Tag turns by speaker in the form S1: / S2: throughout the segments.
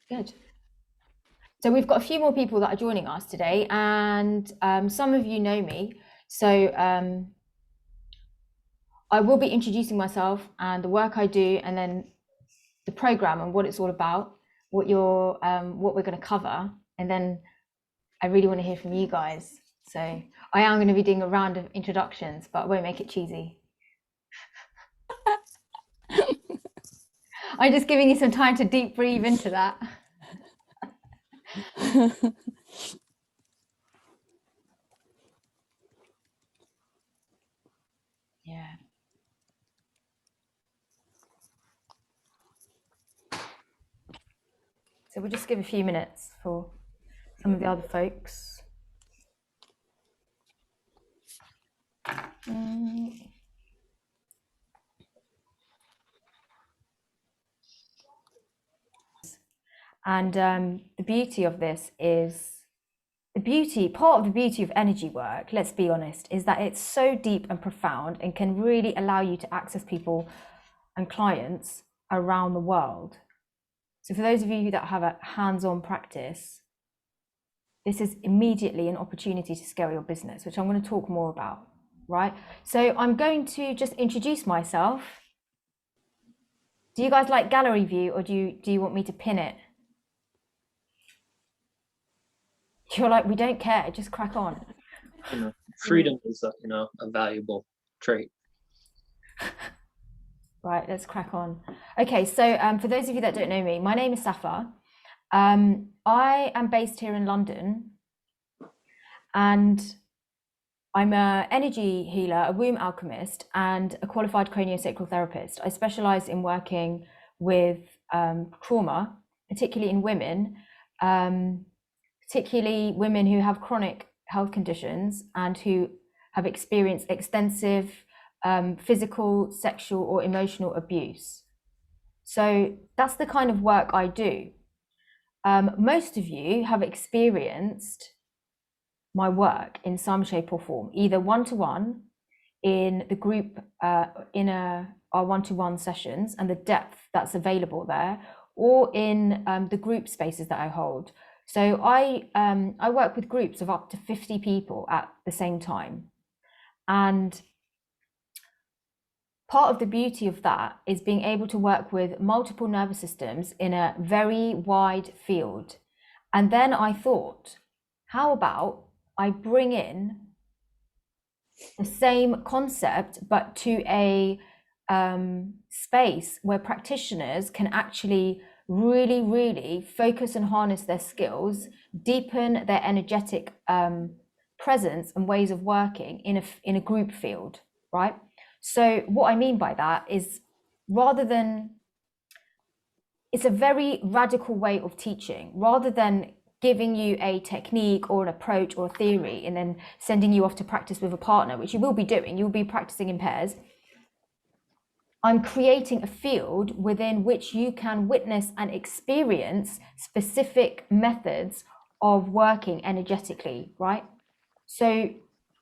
S1: Good. So we've got a few more people that are joining us today, and some of you know me. So I will be introducing myself and the work I do, and then the program and what it's all about, what we're going to cover, and then I really want to hear from you guys. So I am going to be doing a round of introductions, but I won't make it cheesy. I'm just giving you some time to deep breathe into that. Yeah. So we'll just give a few minutes for some of the other folks. And the beauty of this is, part of the beauty of energy work, let's be honest, is that it's so deep and profound and can really allow you to access people and clients around the world. So for those of you that have a hands-on practice, this is immediately an opportunity to scale your business, which I'm going to talk more about, right? So I'm going to just introduce myself. Do you guys like gallery view, or do you want me to pin it? You're like, we don't care, just crack on.
S2: Freedom is a valuable trait.
S1: Right, let's crack on. Okay, so for those of you that don't know me, my name is Safa. I am based here in London, and I'm an energy healer, a womb alchemist, and a qualified craniosacral therapist. I specialize in working with trauma, particularly in women, particularly women who have chronic health conditions and who have experienced extensive physical, sexual, or emotional abuse. So that's the kind of work I do. Most of you have experienced my work in some shape or form, either one-to-one in the group, our one-to-one sessions and the depth that's available there, or in the group spaces that I hold. So I work with groups of up to 50 people at the same time. And part of the beauty of that is being able to work with multiple nervous systems in a very wide field. And then I thought, how about I bring in the same concept, but to a space where practitioners can actually really, really focus and harness their skills, deepen their energetic presence and ways of working in a group field, right? So what I mean by that is, it's a very radical way of teaching. Rather than giving you a technique or an approach or a theory and then sending you off to practice with a partner, which you will be doing, you'll be practicing in pairs, I'm creating a field within which you can witness and experience specific methods of working energetically, right? So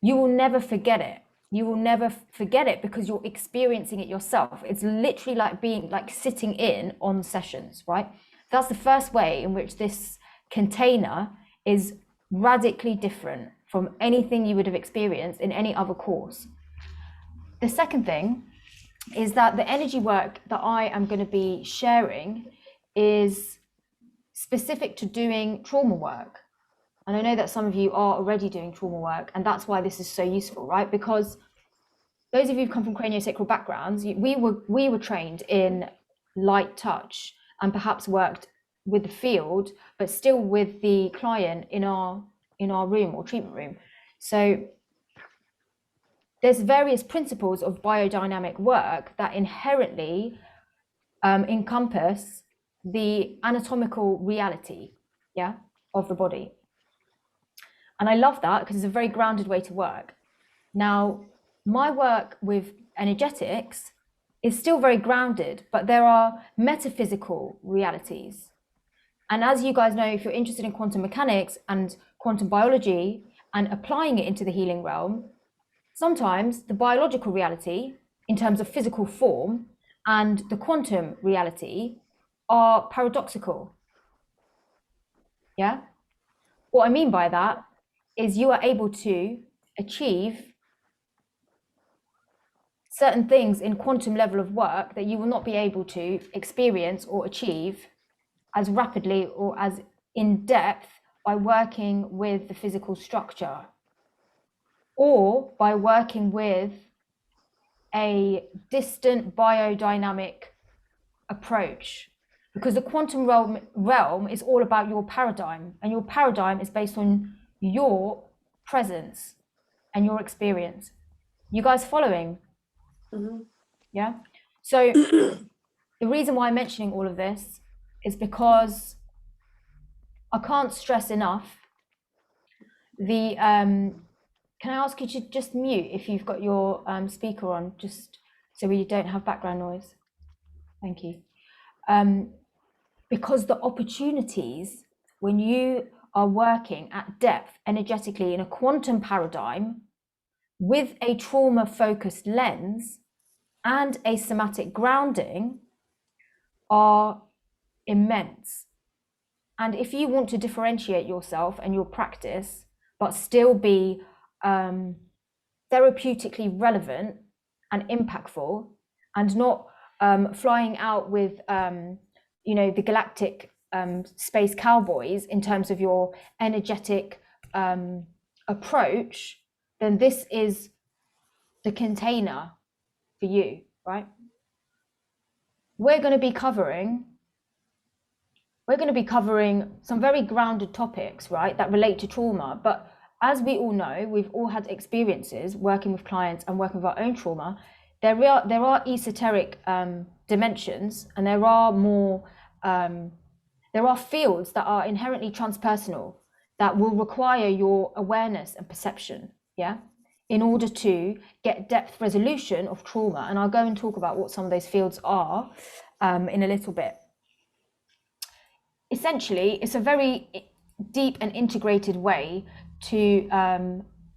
S1: you will never forget it. You will never forget it because you're experiencing it yourself. It's literally like sitting in on sessions, right? That's the first way in which this container is radically different from anything you would have experienced in any other course. The second thing is that the energy work that I am going to be sharing is specific to doing trauma work. And I know that some of you are already doing trauma work, and that's why this is so useful, right? Because those of you who come from craniosacral backgrounds, we were trained in light touch and perhaps worked with the field, but still with the client in our room or treatment room. So there's various principles of biodynamic work that inherently encompass the anatomical reality, of the body. And I love that because it's a very grounded way to work. Now, my work with energetics is still very grounded, but there are metaphysical realities. And as you guys know, if you're interested in quantum mechanics and quantum biology and applying it into the healing realm, sometimes the biological reality in terms of physical form and the quantum reality are paradoxical. Yeah? What I mean by that is you are able to achieve certain things in quantum level of work that you will not be able to experience or achieve as rapidly or as in depth by working with the physical structure or by working with a distant biodynamic approach, because the quantum realm is all about your paradigm, and your paradigm is based on your presence and your experience. You guys following?
S3: Mm-hmm.
S1: Yeah. So the reason why I'm mentioning all of this is because I can't stress enough the can I ask you to just mute if you've got your speaker on, just so we don't have background noise? Thank you. Because the opportunities when you are working at depth energetically in a quantum paradigm with a trauma focused lens and a somatic grounding are immense. And if you want to differentiate yourself and your practice, but still be therapeutically relevant and impactful, and not flying out with, the galactic space cowboys in terms of your energetic approach, then this is the container for you, right? We're going to be covering some very grounded topics, right, that relate to trauma. But as we all know, we've all had experiences working with clients and working with our own trauma. There are esoteric dimensions, and there are fields that are inherently transpersonal that will require your awareness and perception, yeah, in order to get depth resolution of trauma. And I'll go and talk about what some of those fields are in a little bit. Essentially, it's a very deep and integrated way to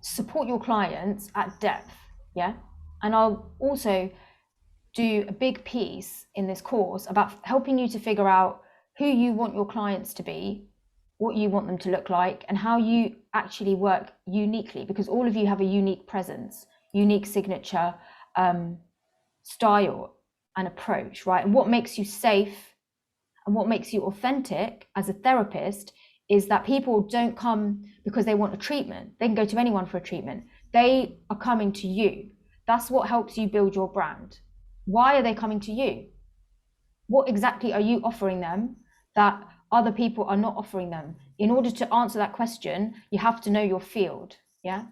S1: support your clients at depth, yeah? And I'll also do a big piece in this course about helping you to figure out who you want your clients to be, what you want them to look like, and how you actually work uniquely, because all of you have a unique presence, unique signature style and approach, right? And what makes you safe and what makes you authentic as a therapist is that people don't come because they want a treatment. They can go to anyone for a treatment. They are coming to you. That's what helps you build your brand. Why are they coming to you? What exactly are you offering them that other people are not offering them? In order to answer that question, you have to know your field, yeah?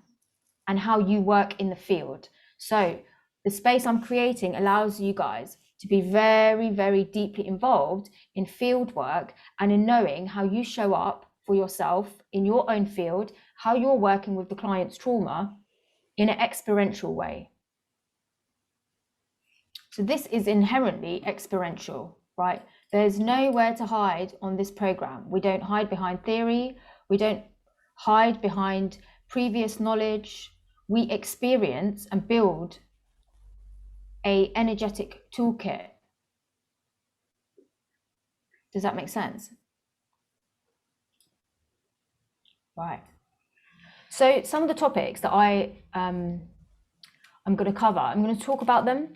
S1: And how you work in the field. So the space I'm creating allows you guys to be very, very deeply involved in field work and in knowing how you show up for yourself in your own field, how you're working with the client's trauma in an experiential way. So this is inherently experiential, right? There's nowhere to hide on this program. We don't hide behind theory. We don't hide behind previous knowledge. We experience and build a energetic toolkit. Does that make sense? Right. So some of the topics that I'm going to cover, I'm going to talk about them.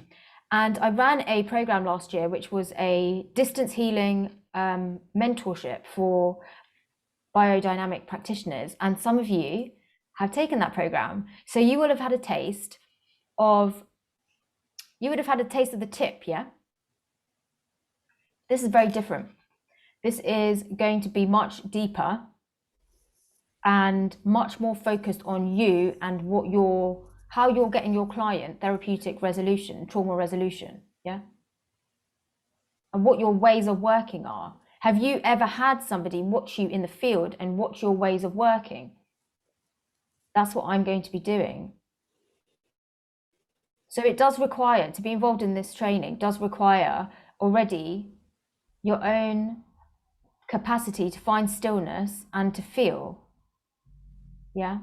S1: And I ran a program last year, which was a distance healing mentorship for biodynamic practitioners. And some of you have taken that program. So you would have had a taste of the tip, yeah? This is very different. This is going to be much deeper and much more focused on you and how you're getting your client therapeutic resolution, trauma resolution, yeah? And what your ways of working are. Have you ever had somebody watch you in the field and watch your ways of working? That's what I'm going to be doing. So it does require, to be involved in this training, does require already your own capacity to find stillness and to feel, yeah?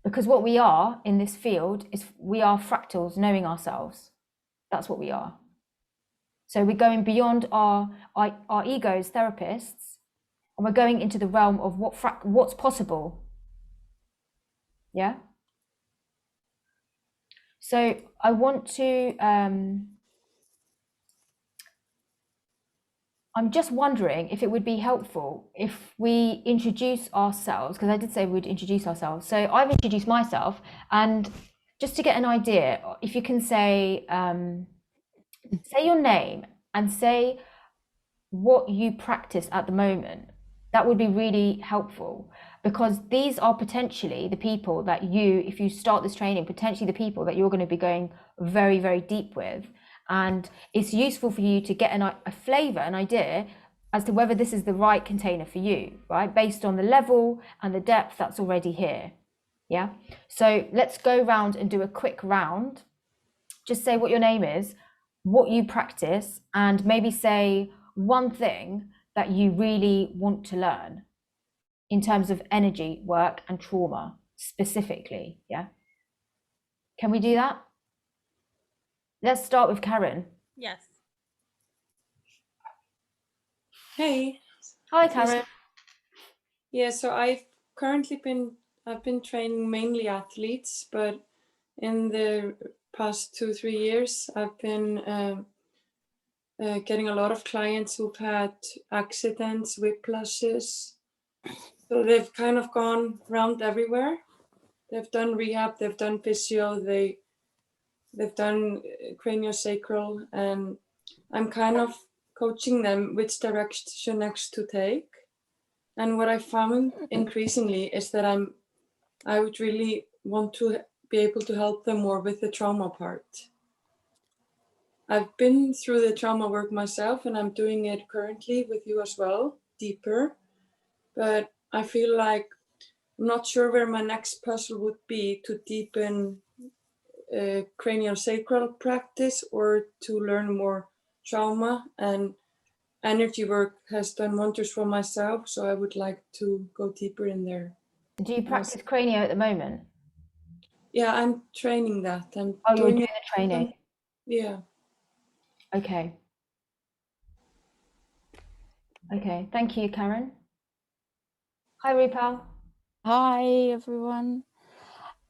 S1: Because what we are in this field is we are fractals knowing ourselves. That's what we are. So we're going beyond our ego as therapists, and we're going into the realm of what's possible. Yeah. So I want to, I'm just wondering if it would be helpful if we introduce ourselves, because I did say we'd introduce ourselves. So I've introduced myself, and just to get an idea, if you can say your name and say what you practice at the moment, that would be really helpful, because these are potentially the people that you, if you start this training, potentially the people that you're going to be going very, very deep with. And it's useful for you to get a flavor, an idea as to whether this is the right container for you, right? Based on the level and the depth that's already here. Yeah. So let's go round and do a quick round. Just say what your name is, what you practice, and maybe say one thing that you really want to learn in terms of energy work and trauma specifically. Yeah. Can we do that? Let's start with Karen.
S3: Yes. Hey.
S1: Hi, Karen.
S3: Yeah, so I've been training mainly athletes, but in the past 2-3 years, I've been getting a lot of clients who've had accidents, whiplashes. So they've kind of gone round everywhere. They've done rehab, they've done physio, they've done craniosacral, and I'm kind of coaching them which direction next to take. And what I found increasingly is that I would really want to be able to help them more with the trauma part. I've been through the trauma work myself, and I'm doing it currently with you as well, deeper. But I feel like I'm not sure where my next puzzle would be to deepen craniosacral practice or to learn more trauma. And energy work has done wonders for myself, so I would like to go deeper in there.
S1: Do you practice cranio at the moment?
S3: Yeah, I'm training that.
S1: You're doing the training.
S3: Yeah.
S1: Okay. Okay. Thank you, Karen. Hi, Rupal.
S4: Hi, everyone.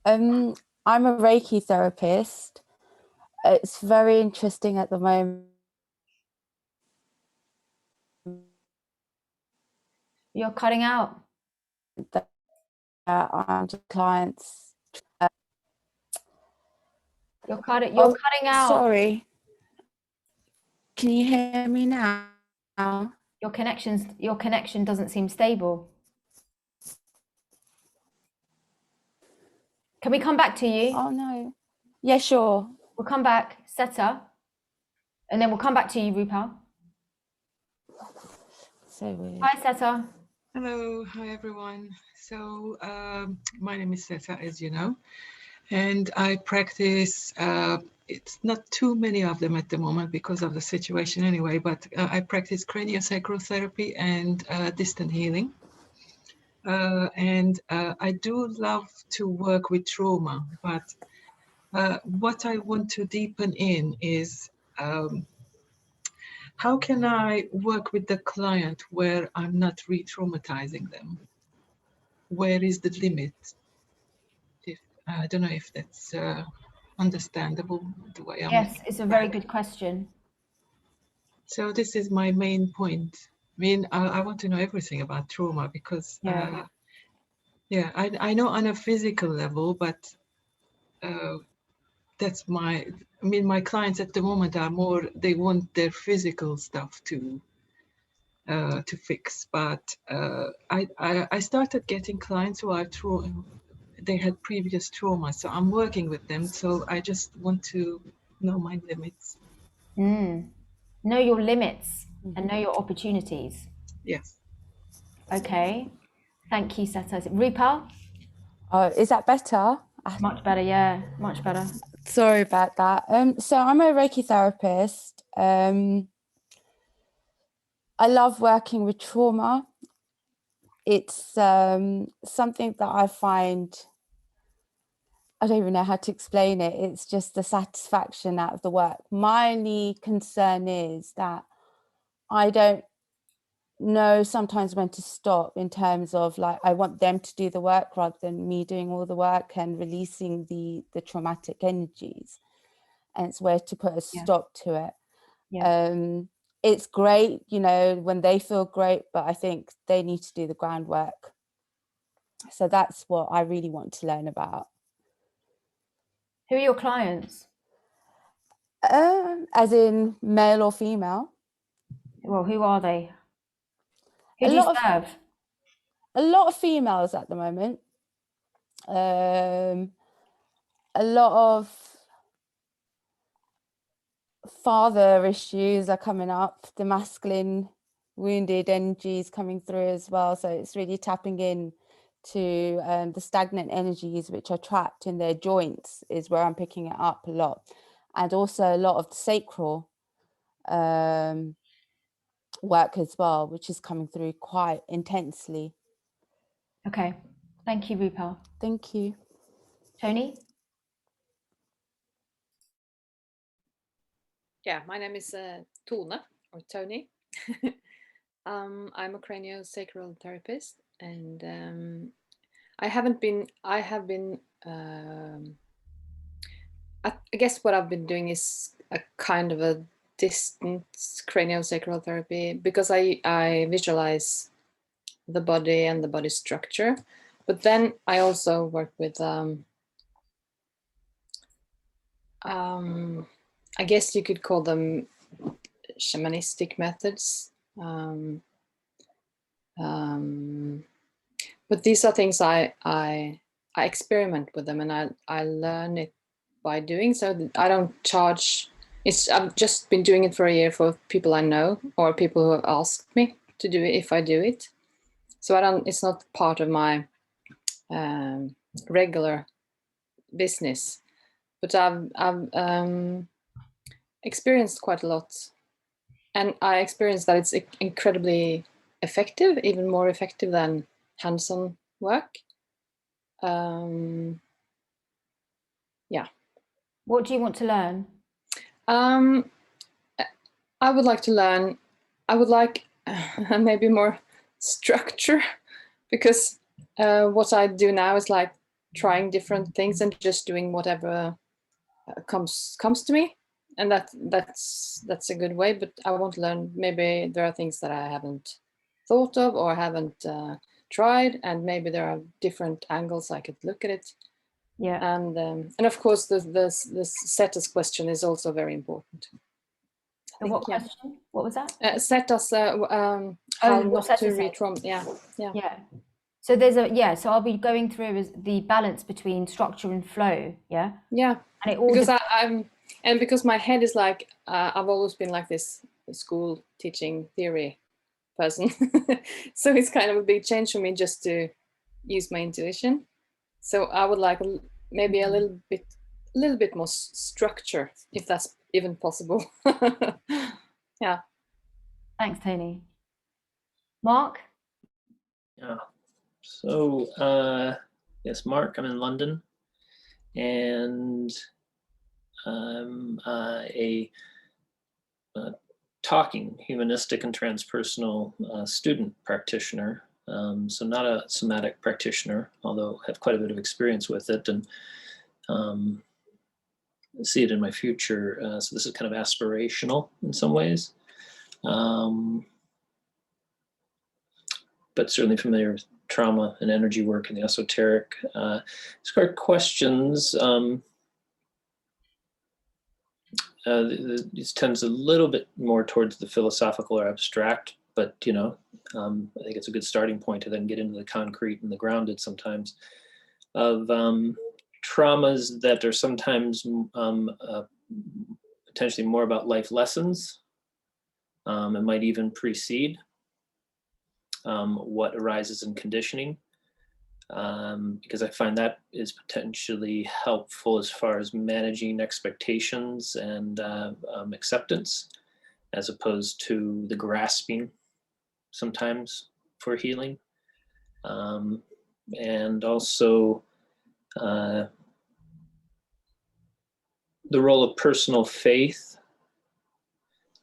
S4: I'm a Reiki therapist. It's very interesting at the moment.
S1: You're cutting out.
S4: I'm just clients.
S1: You're cutting out.
S4: Sorry. Can you hear me now?
S1: Your connection doesn't seem stable. Can we come back to you?
S4: Oh no. Yeah, sure.
S1: We'll come back, Seta, and then we'll come back to you, Rupal.
S4: So weird.
S1: Hi, Seta.
S5: Hello, hi everyone. So my name is Seta, as you know, and I practice, it's not too many of them at the moment because of the situation anyway, but I practice craniosacral therapy and distant healing. And I do love to work with trauma, but what I want to deepen in is how can I work with the client where I'm not re-traumatizing them? Where is the limit? I don't know if that's understandable the way I'm.
S1: Yes, it's a very good question.
S5: So this is my main point. I mean, I want to know everything about trauma because, I know on a physical level, but that's my clients at the moment are more, they want their physical stuff to fix. But I started getting clients who are they had previous trauma, so I'm working with them. So I just want to know my limits.
S1: Know your limits and know your opportunities.
S5: Yes.
S1: Okay. Thank you, Seta. Rupal?
S4: Is that better?
S1: Much better, yeah. Much better.
S4: Sorry about that. So I'm a Reiki therapist. I love working with trauma. It's something that I find I don't even know how to explain it. It's just the satisfaction out of the work. My only concern is that I don't know sometimes when to stop, in terms of like, I want them to do the work rather than me doing all the work and releasing the traumatic energies. And it's where to put a stop to it.
S1: Yeah.
S4: It's great, you know, when they feel great, but I think they need to do the groundwork. So that's what I really want to learn about.
S1: Who are your clients?
S4: As in male or female?
S1: Well, who are they? Who
S4: A
S1: do you
S4: lot
S1: serve?
S4: A lot of females at the moment. A lot of father issues are coming up, the masculine wounded energies coming through as well. So it's really tapping in to the stagnant energies which are trapped in their joints is where I'm picking it up a lot. And also a lot of the sacral work as well, which is coming through quite intensely.
S1: Okay. Thank you, Rupal.
S4: Thank you.
S1: Tony?
S6: Yeah, my name is Tone, or Tony. I'm a craniosacral therapist, and I have been, I guess what I've been doing is a kind of a distance craniosacral therapy, because I visualize the body and the body structure. But then I also work with, I guess you could call them shamanistic methods. But these are things I experiment with them, and I learn it by doing. So I don't charge. I've just been doing it for a year for people I know or people who have asked me to do it if I do it. So it's not part of my regular business, but I've experienced quite a lot, and I experienced that it's incredibly effective, even more effective than hands-on work. Yeah.
S1: What do you want to learn?
S6: I would like to learn, I would like maybe more structure, because what I do now is like trying different things and just doing whatever comes to me, and that's a good way. But I want to learn, maybe there are things that I haven't thought of or haven't tried, and maybe there are different angles I could look at it.
S1: Yeah.
S6: And of course the status question is also very important.
S1: What question? What was that?
S6: Status, how not to re-trauma. Yeah.
S1: So so I'll be going through the balance between structure and flow. Yeah.
S6: Yeah.
S1: And it all
S6: because because my head is like, I've always been like this school teaching theory person. So it's kind of a big change for me just to use my intuition. So I would like maybe a little bit more structure, if that's even possible. Yeah.
S1: Thanks, Tony. Mark?
S2: Yeah. So, yes, Mark, I'm in London, and I'm a talking, humanistic, and transpersonal student practitioner. So not a somatic practitioner, although I have quite a bit of experience with it, and see it in my future. So this is kind of aspirational in some ways. But certainly familiar with trauma and energy work and the esoteric. As far as questions, this tends a little bit more towards the philosophical or abstract, but I think it's a good starting point to then get into the concrete and the grounded sometimes of traumas that are sometimes potentially more about life lessons. It might even precede what arises in conditioning, because I find that is potentially helpful as far as managing expectations and acceptance, as opposed to the grasping sometimes for healing. And also the role of personal faith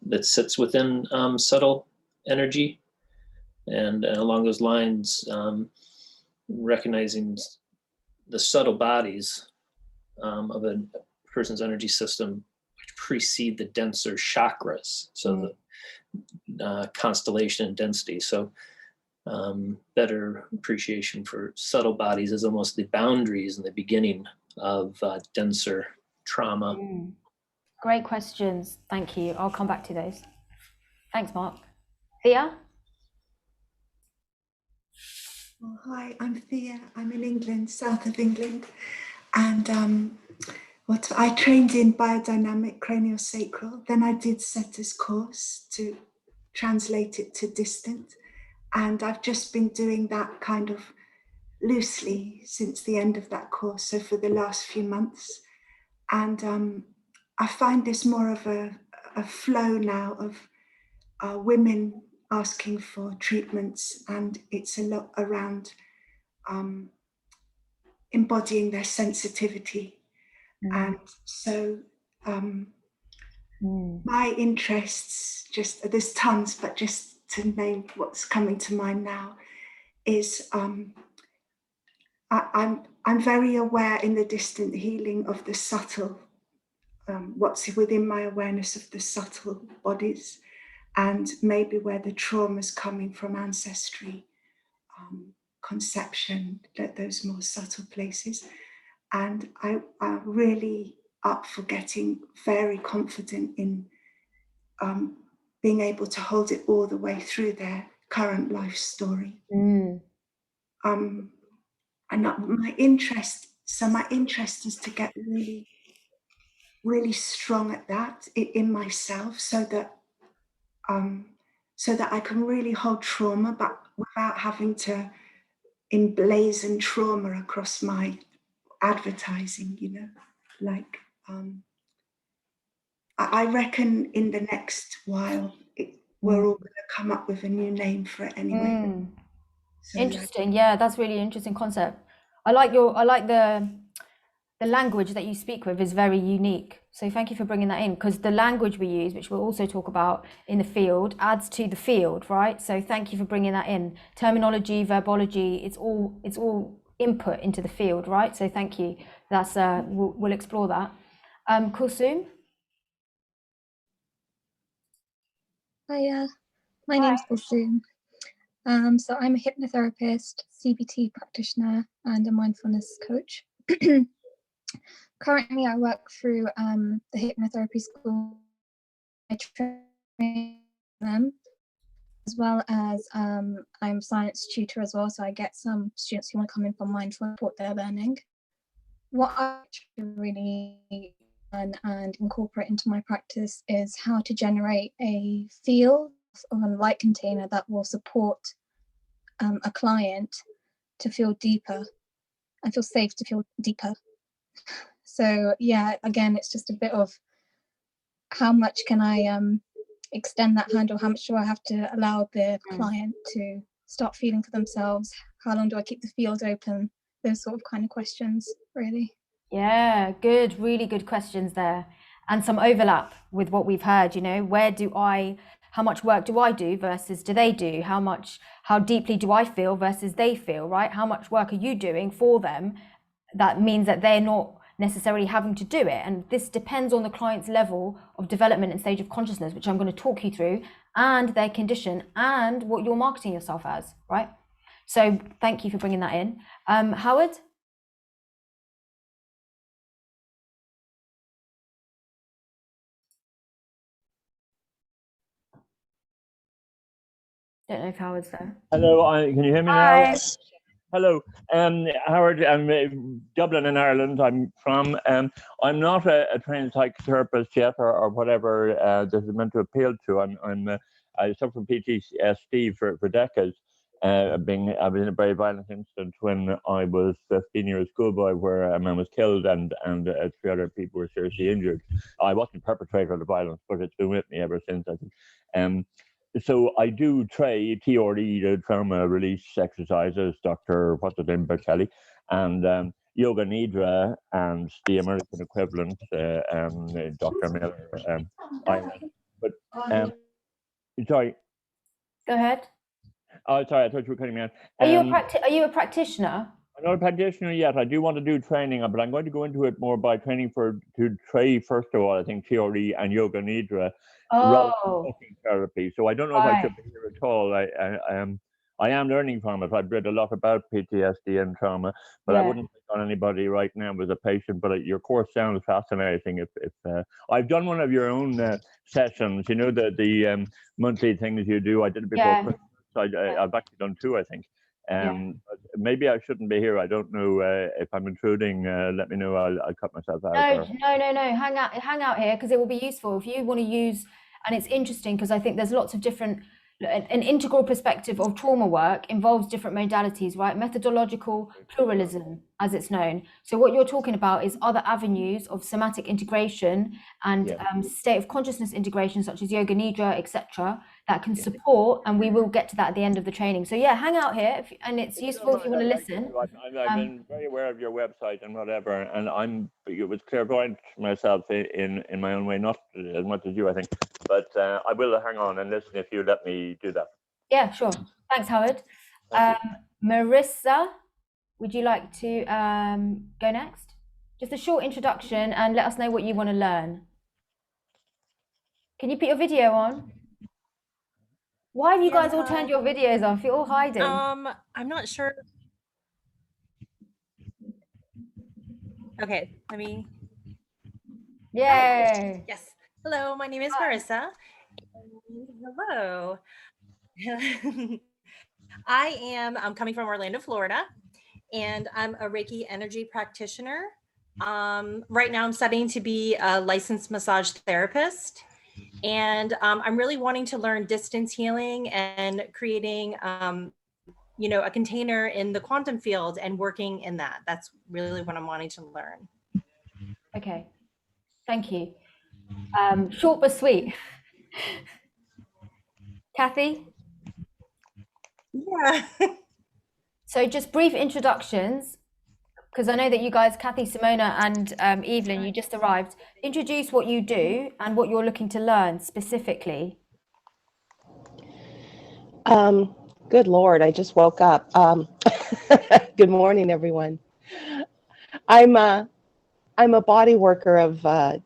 S2: that sits within subtle energy, and along those lines, recognizing the subtle bodies of a person's energy system which precede the denser chakras, so the constellation and density. So better appreciation for subtle bodies as almost the boundaries and the beginning of denser trauma.
S1: Great questions. Thank you. I'll come back to those. Thanks, Mark. Thea?
S7: Oh, hi, I'm Thea. I'm in England, south of England. And I trained in biodynamic craniosacral. Then I did Setta's course to translate it to distant. And I've just been doing that kind of loosely since the end of that course, so for the last few months. And I find this more of a flow now of women asking for treatments, and it's a lot around embodying their sensitivity. And so my interests, just there's tons, but just to name what's coming to mind now, is I'm very aware in the distant healing of the subtle, what's within my awareness of the subtle bodies, and maybe where the trauma is coming from ancestry, conception, those more subtle places. And I'm really up for getting very confident in being able to hold it all the way through their current life story. And my interest is to get really, really strong at that in myself, so that I can really hold trauma, but without having to emblazon trauma across my advertising, you know, like I reckon in the next while we're all going to come up with a new name for it anyway. So,
S1: interesting. Yeah, that's really interesting concept. I like the language that you speak with is very unique. So thank you for bringing that in, because the language we use, which we'll also talk about in the field, adds to the field, right? So thank you for bringing that in. Terminology, verbology, it's all input into the field, right? So thank you. That's we'll explore that. Kulsum?
S8: Hiya, my name's Kulsum. So I'm a hypnotherapist, CBT practitioner, and a mindfulness coach. Currently, I work through the hypnotherapy school. I train them, as well as I'm a science tutor as well. So I get some students who want to come in for mindful support their learning. What I really learn and incorporate into my practice is how to generate a field of a light container that will support a client to feel deeper and feel safe to feel deeper. So yeah, again, it's just a bit of how much can I extend that handle? How much do I have to allow the client to start feeling for themselves? How long do I keep the field open? Those sort of kind of questions, really.
S1: Yeah, good, really good questions there. And some overlap with what we've heard, you know, how much work do I do versus do they do? How deeply do I feel versus they feel, right? How much work are you doing for them? That means that they're not necessarily having to do it. And this depends on the client's level of development and stage of consciousness, which I'm going to talk you through, and their condition and what you're marketing yourself as, right? So thank you for bringing that in. Howard? Don't know if Howard's there.
S9: Hello, can you hear me
S1: Hi.
S9: now? Hello, Howard. I'm Dublin in Ireland. I'm from. I'm not a trained psychotherapist yet, or whatever this is meant to appeal to. I suffered from PTSD for decades. I was in a very violent incident when I was 15 years schoolboy, where a man was killed and 3 other people were seriously injured. I wasn't the perpetrator of the violence, but it's been with me ever since, I think. So I do TRE, the trauma release exercises, Dr. what's his name, Bertelli, and Yoga Nidra and the American equivalent, Dr. Miller. But sorry.
S1: Go ahead.
S9: Oh, sorry, I thought you were cutting me out.
S1: Are you a practitioner?
S9: I'm not a practitioner yet. I do want to do training, but I'm going to go into it more by training to try, first of all, I think, theory and Yoga Nidra rather than talking therapy. So I don't know if I should be here at all. I am learning from it. I've read a lot about PTSD and trauma, but I wouldn't take on anybody right now as a patient. But your course sounds fascinating. If I've done one of your own sessions, you know, the monthly things you do. I did it before Christmas. I've actually done 2, I think. But maybe I shouldn't be here. I don't know if I'm intruding. Let me know. I'll cut myself out.
S1: No. Hang out here, because it will be useful if you want to use. And it's interesting because I think there's lots of different. An integral perspective of trauma work involves different modalities, right? Methodological pluralism, as it's known. So what you're talking about is other avenues of somatic integration and state of consciousness integration, such as Yoga Nidra, etc., that can support, and we will get to that at the end of the training. So yeah, hang out here, and it's useful if you want to listen.
S9: I've been very aware of your website and whatever, and it was clairvoyant myself in my own way, not as much as you, I think, but I will hang on and listen if you let me do that.
S1: Yeah, sure. Thanks, Howard. Marissa, would you like to go next? Just a short introduction and let us know what you want to learn. Can you put your video on? Why have you guys all turned your videos off? You're all hiding.
S10: I'm not sure. Okay, let me.
S1: Yay!
S10: Yes. Hello, my name is Marissa. Hello. I'm coming from Orlando, Florida, and I'm a Reiki energy practitioner. Right now I'm studying to be a licensed massage therapist. And I'm really wanting to learn distance healing and creating, a container in the quantum field and working in that. That's really what I'm wanting to learn.
S1: Okay, thank you. Short but sweet. Kathy?
S10: Yeah.
S1: So just brief introductions, because I know that you guys, Kathy, Simona, and Evelyn, you just arrived. Introduce what you do and what you're looking to learn specifically.
S11: Good Lord, I just woke up. Good morning, everyone. I'm a body worker of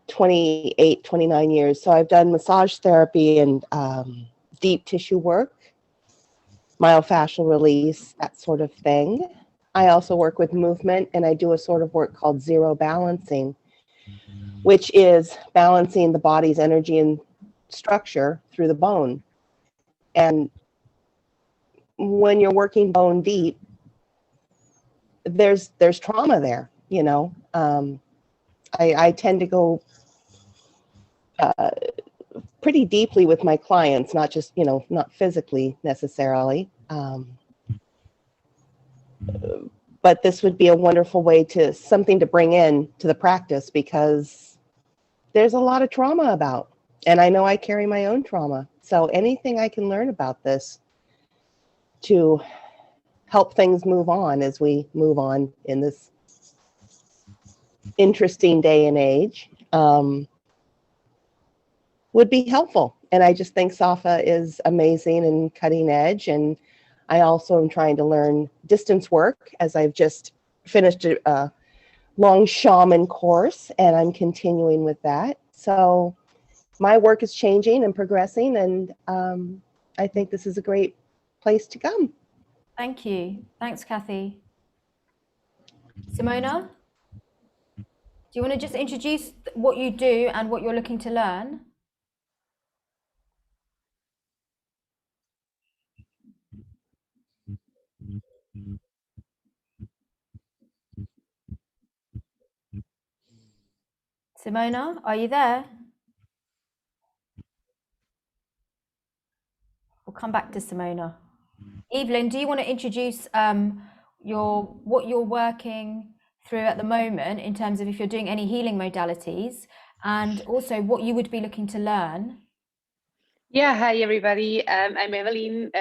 S11: 28, 29 years. So I've done massage therapy and deep tissue work, myofascial release, that sort of thing. I also work with movement, and I do a sort of work called zero balancing, which is balancing the body's energy and structure through the bone. And when you're working bone deep, there's trauma there, you know. I tend to go pretty deeply with my clients, not just, not physically necessarily. But this would be a wonderful way something to bring in to the practice, because there's a lot of trauma about, and I know I carry my own trauma. So anything I can learn about this to help things move on as we move on in this interesting day and age would be helpful. And I just think Safa is amazing and cutting edge. And I also am trying to learn distance work, as I've just finished a long shaman course, and I'm continuing with that. So my work is changing and progressing, and I think this is a great place to come.
S1: Thank you. Thanks, Kathy. Simona, do you want to just introduce what you do and what you're looking to learn? Simona, are you there? We'll come back to Simona. Evelyn, do you want to introduce what you're working through at the moment in terms of if you're doing any healing modalities, and also what you would be looking to learn?
S12: Yeah, hi everybody. I'm Evelyn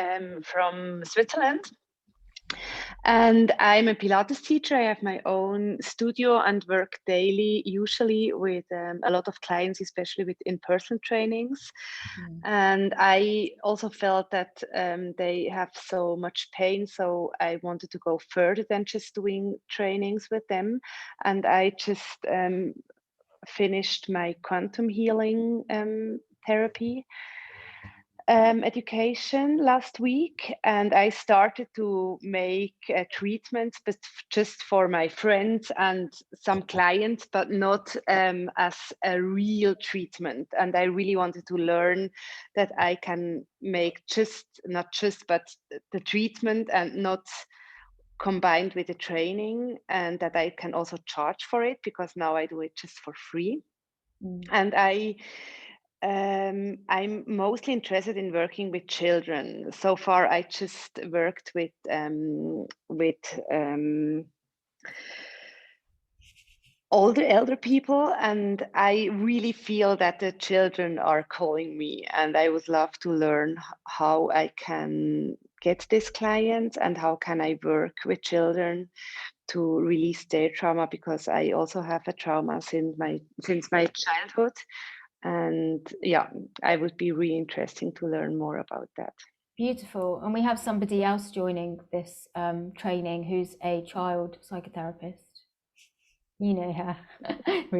S12: from Switzerland. And I'm a Pilates teacher. I have my own studio and work daily, usually with a lot of clients, especially with in-person trainings. And I also felt that they have so much pain, so I wanted to go further than just doing trainings with them. And I just finished my quantum healing therapy education last week, and I started to make treatments, but just for my friends and some clients, but not as a real treatment. And I really wanted to learn that I can make but the treatment and not combined with the training, and that I can also charge for it, because now I do it just for free. And I'm mostly interested in working with children. So far, I just worked with elder people, and I really feel that the children are calling me, and I would love to learn how I can get this client and how can I work with children to release their trauma, because I also have a trauma since my childhood. And yeah, I would be really interesting to learn more about that.
S1: Beautiful. And we have somebody else joining this training who's a child psychotherapist. You know her.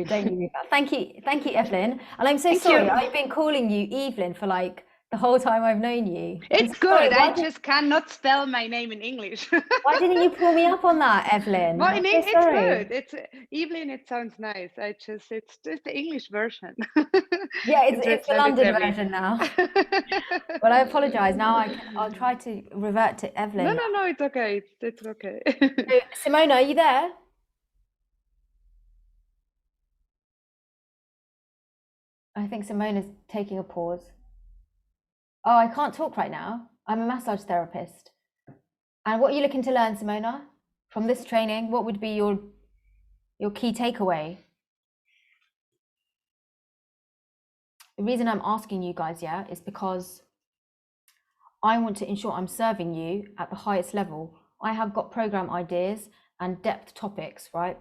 S1: Don't you? Thank you, Evelyn. And I'm so sorry, I've been calling you Evelyn for like the whole time I've known you.
S12: It's good. I just cannot spell my name in English.
S1: Why didn't you pull me up on that, Evelyn?
S12: Well, it's good. It's Evelyn. It sounds nice. It's just the English version.
S1: Yeah, it's the London version now. But I apologize. Now I'll try to revert to Evelyn.
S12: No, it's okay. It's okay.
S1: So, Simona, are you there? I think Simona's taking a pause. Oh, I can't talk right now. I'm a massage therapist. And what are you looking to learn, Simona, from this training? What would be your key takeaway? The reason I'm asking you guys, is because I want to ensure I'm serving you at the highest level. I have got program ideas and depth topics, right?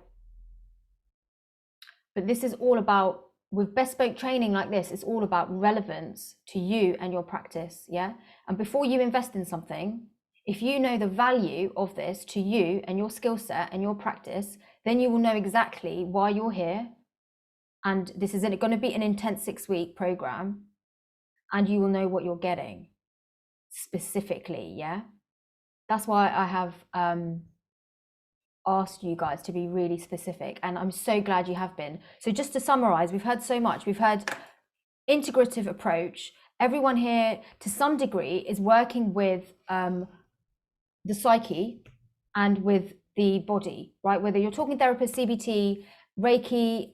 S1: But this is all about, with bespoke training like this, it's all about relevance to you and your practice, And before you invest in something, if you know the value of this to you and your skill set and your practice, then you will know exactly why you're here. And this is going to be an intense 6-week program, and you will know what you're getting specifically, That's why I have asked you guys to be really specific, and I'm so glad you have been. So just to summarize, we've heard so much. We've heard integrative approach. Everyone here to some degree is working with the psyche and with the body, right? Whether you're talking therapist, CBT, Reiki,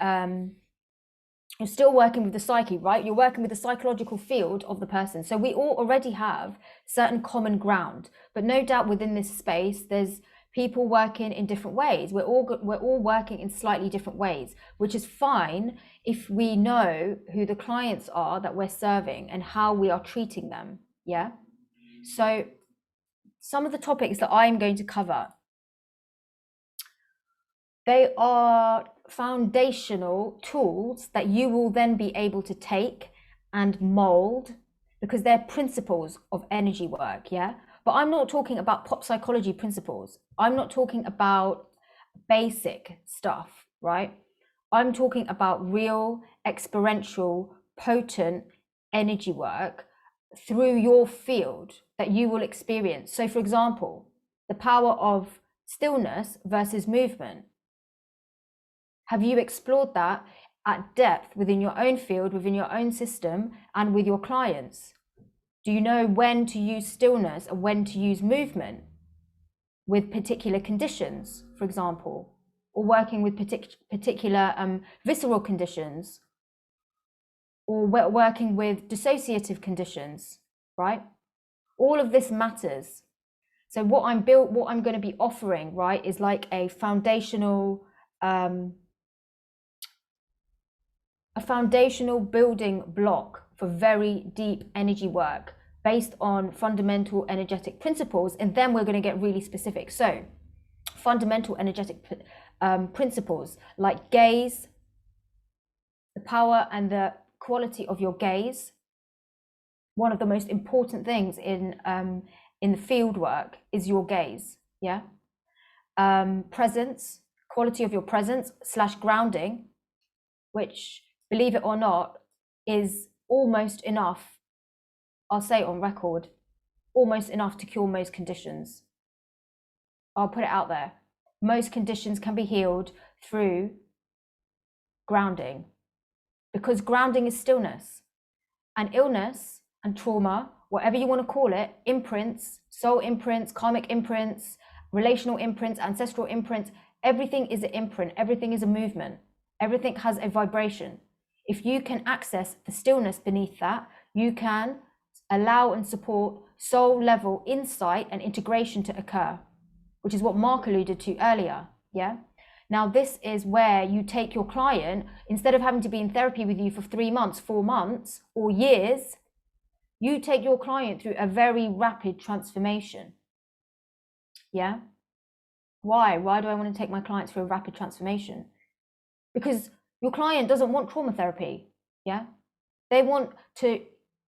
S1: you're still working with the psyche, right? You're working with the psychological field of the person. So we all already have certain common ground, but no doubt within this space, there's people working in different ways. We're all working in slightly different ways, which is fine if we know who the clients are that we're serving and how we are treating them, So some of the topics that I'm going to cover, they are foundational tools that you will then be able to take and mold, because they're principles of energy work, But I'm not talking about pop psychology principles. I'm not talking about basic stuff, right? I'm talking about real, experiential, potent energy work through your field that you will experience. So for example, the power of stillness versus movement. Have you explored that at depth within your own field, within your own system, and with your clients? Do you know when to use stillness and when to use movement with particular conditions, for example, or working with particular visceral conditions, or working with dissociative conditions, right? All of this matters. So what I'm going to be offering, right, is like a foundational building block for very deep energy work based on fundamental energetic principles, and then we're going to get really specific. So fundamental energetic principles like gaze, the power and the quality of your gaze. One of the most important things in the field work is your gaze. Yeah. Presence, quality of your presence / grounding, which, believe it or not, is almost enough. I'll say it on record, almost enough to cure most conditions. I'll put it out there. Most conditions can be healed through grounding, because grounding is stillness. And illness and trauma, whatever you want to call it, imprints, soul imprints, karmic imprints, relational imprints, ancestral imprints, everything is an imprint, everything is a movement, everything has a vibration. If you can access the stillness beneath that, you can allow and support soul level insight and integration to occur, which is what Mark alluded to earlier. Yeah. Now, this is where you take your client, instead of having to be in therapy with you for 3 months, 4 months, or years, you take your client through a very rapid transformation. Yeah. Why? Why do I want to take my clients through a rapid transformation? Because your client doesn't want trauma therapy. Yeah. They want to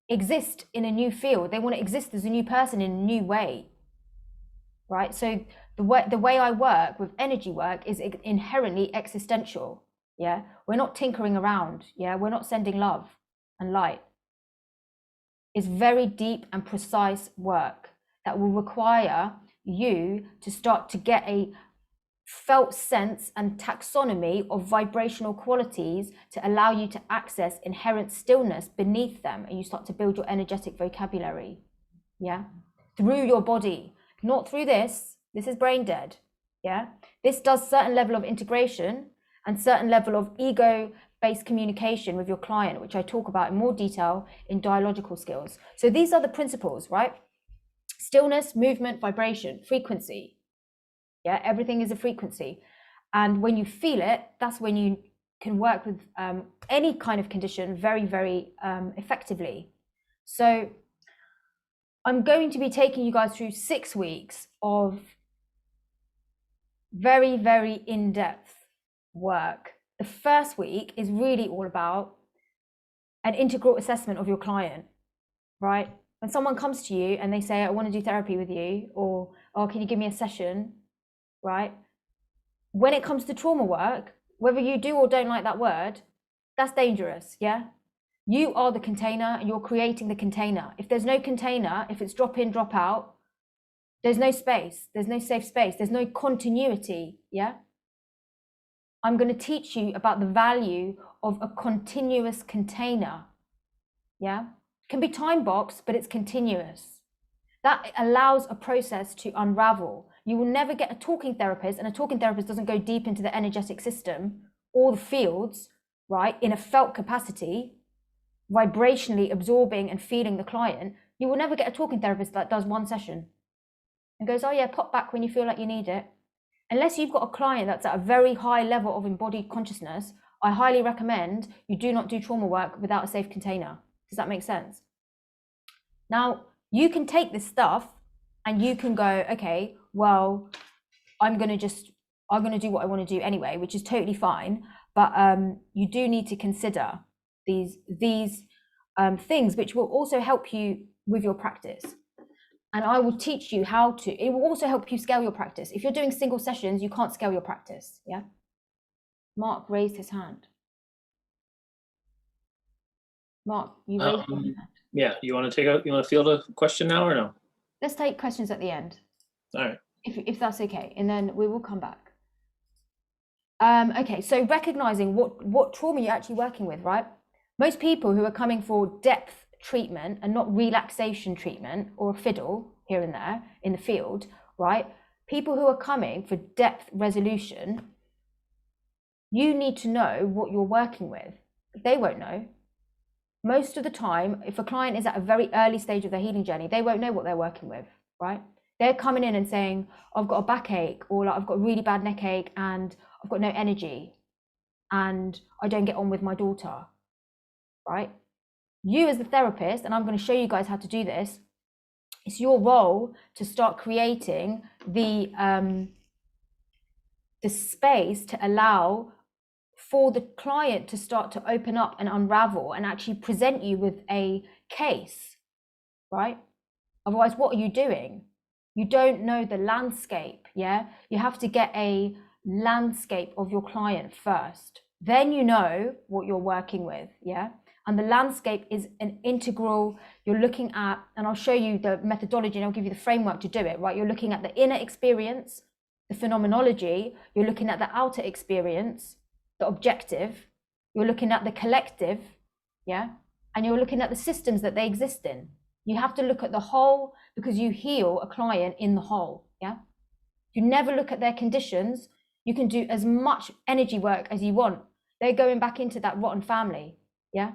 S1: exist in a new field. They want to exist as a new person in a new way. Right. So the way I work with energy work is inherently existential. Yeah. We're not tinkering around. Yeah. We're not sending love and light. It's very deep and precise work that will require you to start to get a felt sense and taxonomy of vibrational qualities to allow you to access inherent stillness beneath them, and you start to build your energetic vocabulary. Yeah. Through your body, not through this. This is brain dead. Yeah. This does certain level of integration and certain level of ego-based communication with your client, which I talk about in more detail in dialogical skills. So these are the principles, right? Stillness, movement, vibration, frequency. Yeah, everything is a frequency. And when you feel it, that's when you can work with any kind of condition very, very effectively. So I'm going to be taking you guys through 6 weeks of very, very in-depth work. The first week is really all about an integral assessment of your client, right? When someone comes to you and they say, I want to do therapy with you, or, oh, can you give me a session, right? When it comes to trauma work, whether you do or don't like that word, that's dangerous, yeah? You are the container and you're creating the container. If there's no container, if it's drop in, drop out, there's no space, there's no safe space, there's no continuity, yeah? I'm going to teach you about the value of a continuous container, yeah? It can be time boxed, but it's continuous. That allows a process to unravel. You will never get a talking therapist, and a talking therapist doesn't go deep into the energetic system or the fields, right, in a felt capacity, vibrationally absorbing and feeling the client. You will never get a talking therapist that does 1 session and goes, oh yeah, pop back when you feel like you need it. Unless you've got a client that's at a very high level of embodied consciousness, I highly recommend you do not do trauma work without a safe container. Does that make sense? Now, you can take this stuff and you can go, okay, well, I'm going to do what I want to do anyway, which is totally fine. But you do need to consider these things, which will also help you with your practice. And I will teach you how to, it will also help you scale your practice. If you're doing single sessions, you can't scale your practice. Yeah. Mark raised his hand. Mark, you raised your hand.
S2: Yeah, you want to field a question now or no?
S1: Let's take questions at the end.
S2: All right.
S1: If that's okay, and then we will come back. Okay, so recognizing what trauma you're actually working with, right? Most people who are coming for depth treatment and not relaxation treatment or a fiddle here and there in the field, right? People who are coming for depth resolution, you need to know what you're working with. They won't know. Most of the time, if a client is at a very early stage of their healing journey, they won't know what they're working with, right? They're coming in and saying, I've got a backache, or like, I've got a really bad neck and I've got no energy and I don't get on with my daughter, right? You as the therapist, and I'm going to show you guys how to do this, it's your role to start creating the the space to allow for the client to start to open up and unravel and actually present you with a case, right? Otherwise, what are you doing? You don't know the landscape, yeah? You have to get a landscape of your client first. Then you know what you're working with, yeah? And the landscape is an integral, you're looking at, and I'll show you the methodology and I'll give you the framework to do it, right? You're looking at the inner experience, the phenomenology, you're looking at the outer experience, the objective, you're looking at the collective, yeah? And you're looking at the systems that they exist in. You have to look at the whole because you heal a client in the whole, yeah? You never look at their conditions. You can do as much energy work as you want. They're going back into that rotten family, yeah?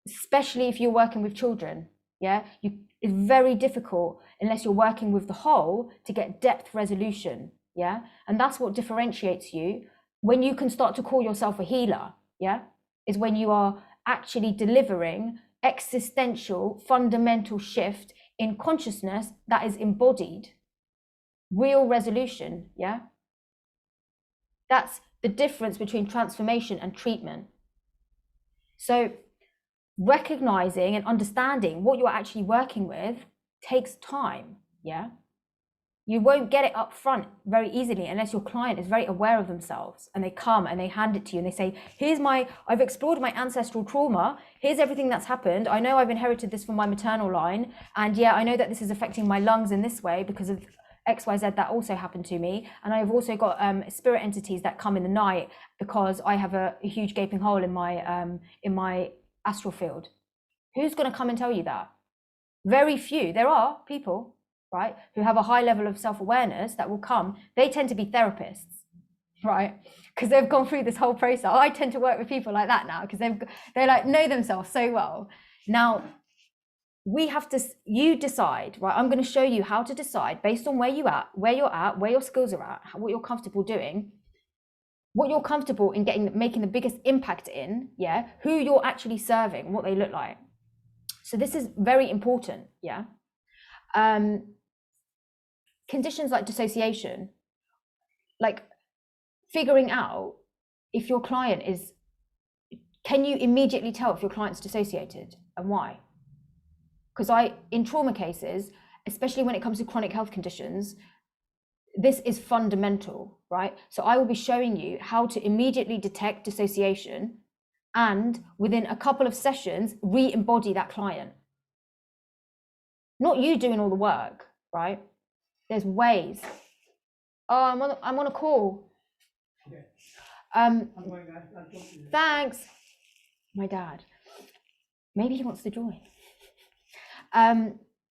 S1: Especially if you're working with children, yeah? It's very difficult unless you're working with the whole to get depth resolution, yeah? And that's what differentiates you. When you can start to call yourself a healer, yeah, is when you are actually delivering existential, fundamental shift in consciousness that is embodied, real resolution, yeah? That's the difference between transformation and treatment. So recognizing and understanding what you're actually working with takes time, yeah? You won't get it up front very easily unless your client is very aware of themselves and they come and they hand it to you and they say, I've explored my ancestral trauma. Here's everything that's happened. I know I've inherited this from my maternal line. And yeah, I know that this is affecting my lungs in this way because of XYZ that also happened to me. And I've also got spirit entities that come in the night because I have a huge gaping hole in my astral field. Who's going to come and tell you that? Very few. There are people, right, who have a high level of self-awareness that will come. They tend to be therapists, right, because they've gone through this whole process. I tend to work with people like that now because they like know themselves so well. Now we have to, you decide, right? I'm going to show you how to decide based on where you're at, where your skills are at, what you're comfortable doing, what you're comfortable in making the biggest impact in, yeah, who you're actually serving, what they look like. So this is very important, yeah. Conditions like dissociation, like figuring out if your client is, can you immediately tell if your client's dissociated and why? Because in trauma cases, especially when it comes to chronic health conditions, this is fundamental, right? So I will be showing you how to immediately detect dissociation and within a couple of sessions, re-embody that client. Not you doing all the work, right? There's ways. Oh, I'm on a call. Thanks. My dad. Maybe he wants to join.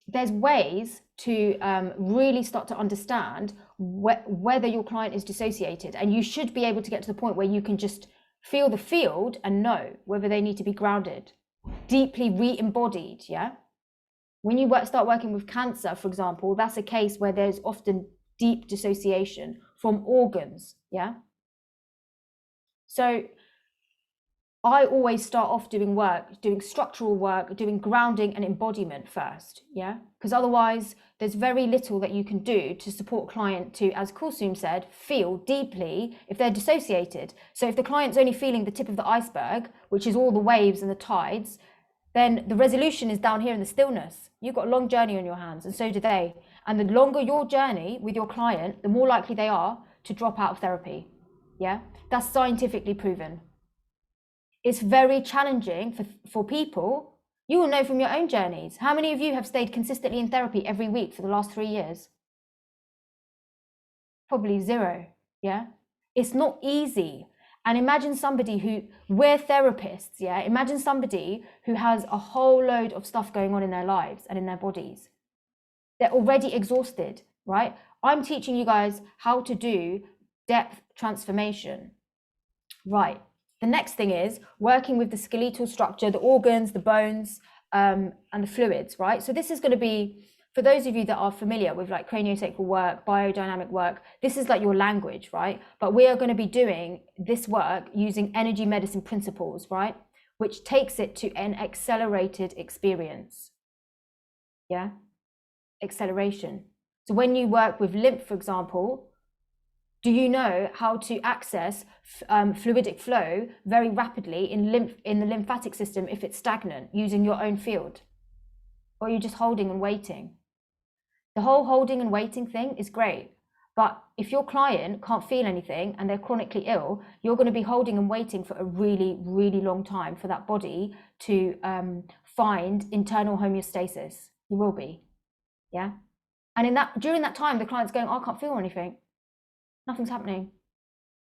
S1: There's ways to really start to understand whether your client is dissociated, and you should be able to get to the point where you can just feel the field and know whether they need to be grounded, deeply re-embodied, yeah? When you start working with cancer, for example, that's a case where there's often deep dissociation from organs, yeah? So I always start off doing structural work, doing grounding and embodiment first, yeah? Because otherwise there's very little that you can do to support client to, as Kulsum said, feel deeply if they're dissociated. So if the client's only feeling the tip of the iceberg, which is all the waves and the tides, then the resolution is down here in the stillness. You've got a long journey on your hands, and so do they. And the longer your journey with your client, the more likely they are to drop out of therapy. Yeah, that's scientifically proven. It's very challenging for people. You will know from your own journeys. How many of you have stayed consistently in therapy every week for the last 3 years? Probably zero, yeah? It's not easy. And imagine somebody we're therapists, yeah? Imagine somebody who has a whole load of stuff going on in their lives and in their bodies. They're already exhausted, right? I'm teaching you guys how to do depth transformation. Right. The next thing is working with the skeletal structure, the organs, the bones, and the fluids, right? So this is going to be, for those of you that are familiar with like craniosacral work, biodynamic work, this is like your language, right? But we are going to be doing this work using energy medicine principles, right? Which takes it to an accelerated experience. Yeah? Acceleration. So when you work with lymph, for example, Do you know how to access fluidic flow very rapidly in the lymphatic system if it's stagnant using your own field? Or are you just holding and waiting? The whole holding and waiting thing is great, but if your client can't feel anything and they're chronically ill, you're going to be holding and waiting for a really, really long time for that body to find internal homeostasis. You will be, yeah? And during that time, the client's going, oh, I can't feel anything. Nothing's happening.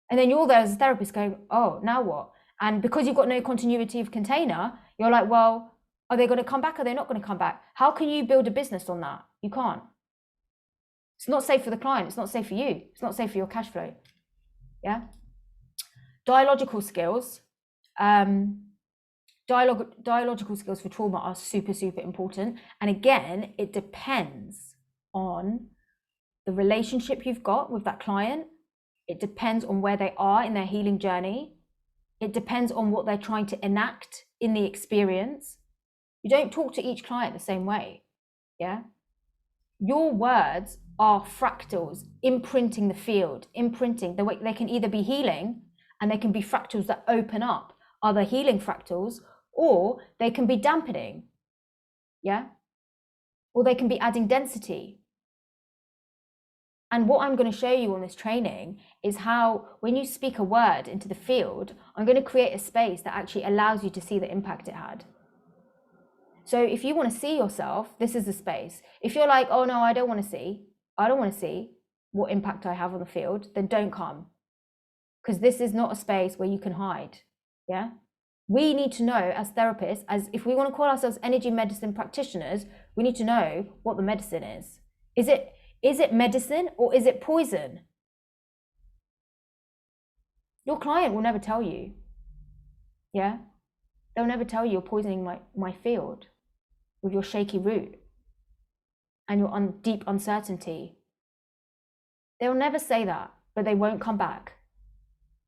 S1: And then you're there as a therapist going, oh, now what? And because you've got no continuity of container, you're like, well, are they going to come back? Are they not going to come back? How can you build a business on that? You can't. It's not safe for the client. It's not safe for you. It's not safe for your cash flow. Yeah. Dialogical skills. Dialogical skills for trauma are super, super important. And again, it depends on the relationship you've got with that client. It depends on where they are in their healing journey. It depends on what they're trying to enact in the experience. You don't talk to each client the same way. Yeah. Your words are fractals imprinting the field, imprinting the way. They can either be healing and they can be fractals that open up other healing fractals, or they can be dampening. Yeah. Or they can be adding density. And what I'm going to show you on this training is how, when you speak a word into the field, I'm going to create a space that actually allows you to see the impact it had. So if you want to see yourself, this is the space. If you're like, oh no, I don't want to see what impact I have on the field, then don't come. Because this is not a space where you can hide. Yeah. We need to know as therapists, as if we want to call ourselves energy medicine practitioners, we need to know what the medicine is. Is it medicine or is it poison? Your client will never tell you. Yeah? They'll never tell you you're poisoning my field with your shaky root and your deep uncertainty. They'll never say that, but they won't come back.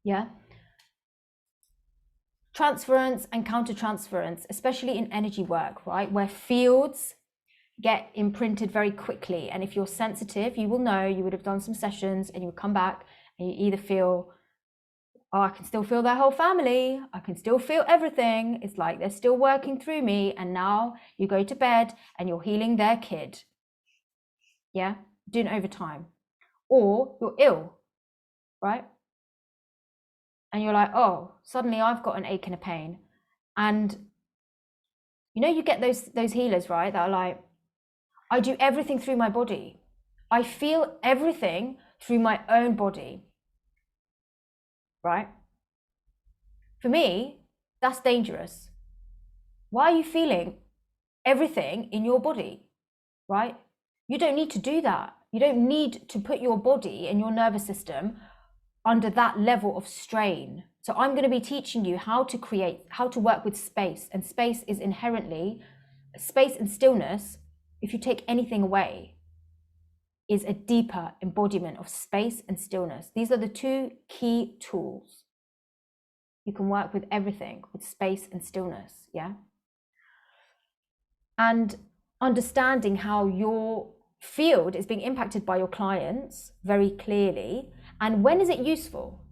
S1: Yeah? Transference and countertransference, especially in energy work, right? Where fields get imprinted very quickly. And if you're sensitive, you will know, you would have done some sessions and you would come back and you either feel, oh, I can still feel their whole family. I can still feel everything. It's like they're still working through me. And now you go to bed and you're healing their kid. Yeah, doing overtime. Or you're ill, right? And you're like, oh, suddenly I've got an ache and a pain. And you know, you get those healers, right? That are like, I do everything through my body. I feel everything through my own body, right? For me, that's dangerous. Why are you feeling everything in your body, right? You don't need to do that. You don't need to put your body and your nervous system under that level of strain. So I'm going to be teaching you how to work with space. And space is inherently, space and stillness, if you take anything away, is a deeper embodiment of space and stillness. These are the two key tools. You can work with everything with space and stillness, yeah? And understanding how your field is being impacted by your clients very clearly. And when is it useful?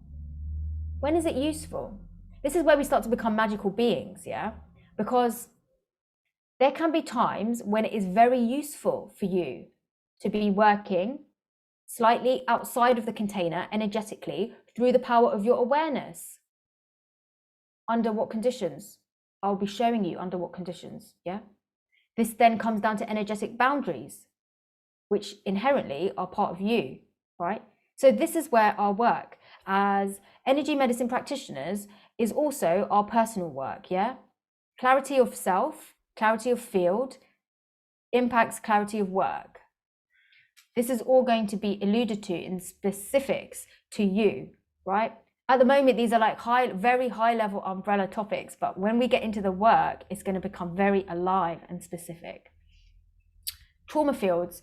S1: When is it useful? This is where we start to become magical beings, yeah? Because there can be times when it is very useful for you to be working slightly outside of the container energetically through the power of your awareness. Under what conditions? I'll be showing you under what conditions, yeah? This then comes down to energetic boundaries, which inherently are part of you, right? So this is where our work as energy medicine practitioners is also our personal work, yeah? Clarity of self, clarity of field, impacts clarity of work. This is all going to be alluded to in specifics to you, right? At the moment, these are like very high level umbrella topics, but when we get into the work, it's going to become very alive and specific. Trauma fields,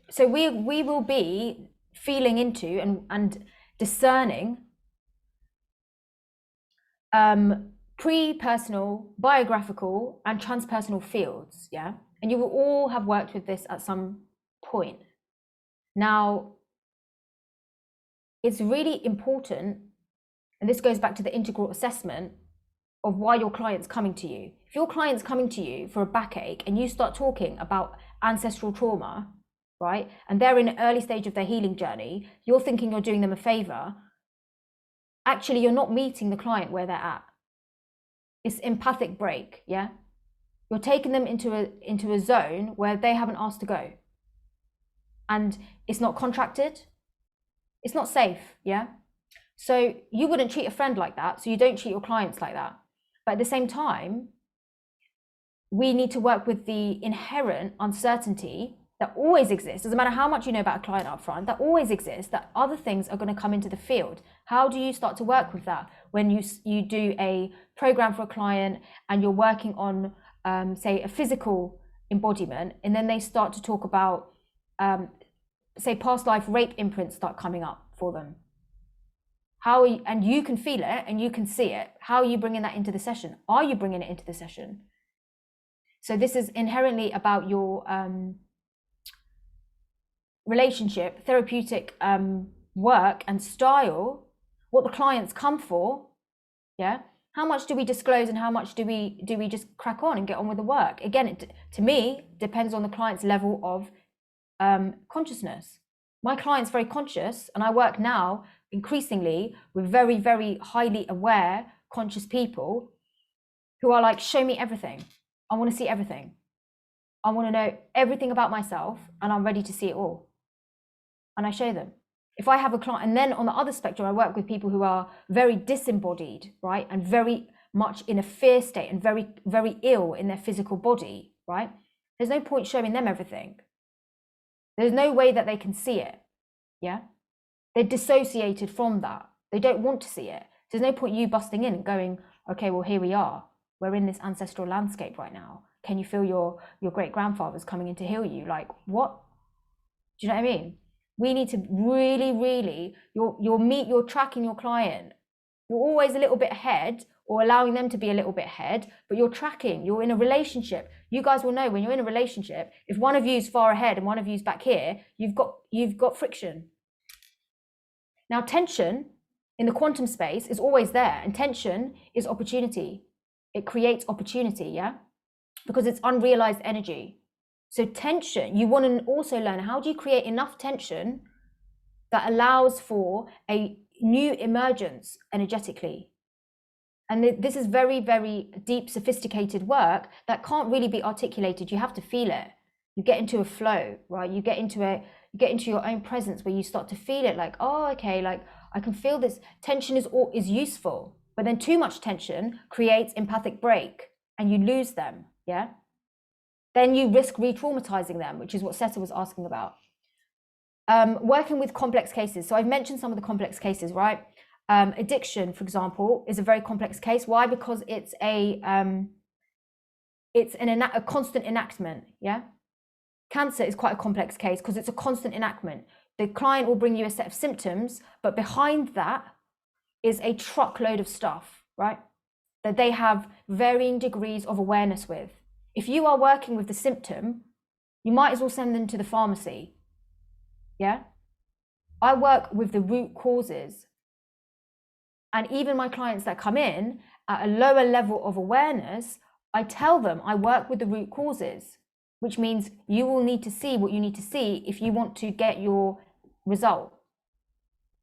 S1: so we will be feeling into and discerning pre-personal, biographical, and transpersonal fields, yeah? And you will all have worked with this at some point. Now, it's really important, and this goes back to the integral assessment of why your client's coming to you. If your client's coming to you for a backache and you start talking about ancestral trauma, right, and they're in an early stage of their healing journey, you're thinking you're doing them a favor. Actually, you're not meeting the client where they're at. It's empathic break, yeah? You're taking them into a zone where they haven't asked to go. And it's not contracted. It's not safe, yeah? So you wouldn't treat a friend like that, so you don't treat your clients like that. But at the same time, we need to work with the inherent uncertainty that always exists. Doesn't matter how much you know about a client up front, that always exists, that other things are going to come into the field. How do you start to work with that when you do a program for a client and you're working on, say, a physical embodiment, and then they start to talk about, say, past life rape imprints start coming up for them? How are you, and you can feel it and you can see it. How are you bringing that into the session? Are you bringing it into the session? So this is inherently about your relationship, therapeutic work and style, what the clients come for, yeah? How much do we disclose and how much do we just crack on and get on with the work? Again, it, to me, depends on the client's level of consciousness. My client's very conscious, and I work now increasingly with very, very highly aware, conscious people who are like, show me everything. I want to see everything. I want to know everything about myself, and I'm ready to see it all. And I show them. If I have a client, and then on the other spectrum, I work with people who are very disembodied, right? And very much in a fear state and very, very ill in their physical body, right? There's no point showing them everything. There's no way that they can see it, yeah? They're dissociated from that. They don't want to see it. There's no point you busting in and going, okay, well, here we are. We're in this ancestral landscape right now. Can you feel your great-grandfather's coming in to heal you? Like, what? Do you know what I mean? We need to really, really, you're tracking your client. You're always a little bit ahead or allowing them to be a little bit ahead, but you're tracking, you're in a relationship. You guys will know when you're in a relationship, if one of you's far ahead and one of you's back here, you've got friction. Now, tension in the quantum space is always there, and tension is opportunity. It creates opportunity, yeah? Because it's unrealized energy. So tension, you want to also learn, how do you create enough tension that allows for a new emergence energetically? And this is very, very deep, sophisticated work that can't really be articulated. You have to feel it. You get into a flow, right? You get into your own presence where you start to feel it, like, oh, okay, like I can feel this. Tension is useful, but then too much tension creates empathic break and you lose them, yeah? Then you risk re-traumatizing them, which is what Seta was asking about. Working with complex cases. So I've mentioned some of the complex cases, right? Addiction, for example, is a very complex case. Why? Because it's a constant enactment, yeah? Cancer is quite a complex case because it's a constant enactment. The client will bring you a set of symptoms, but behind that is a truckload of stuff, right? That they have varying degrees of awareness with. If you are working with the symptom, you might as well send them to the pharmacy, yeah? I work with the root causes. And even my clients that come in at a lower level of awareness, I tell them I work with the root causes, which means you will need to see what you need to see if you want to get your result.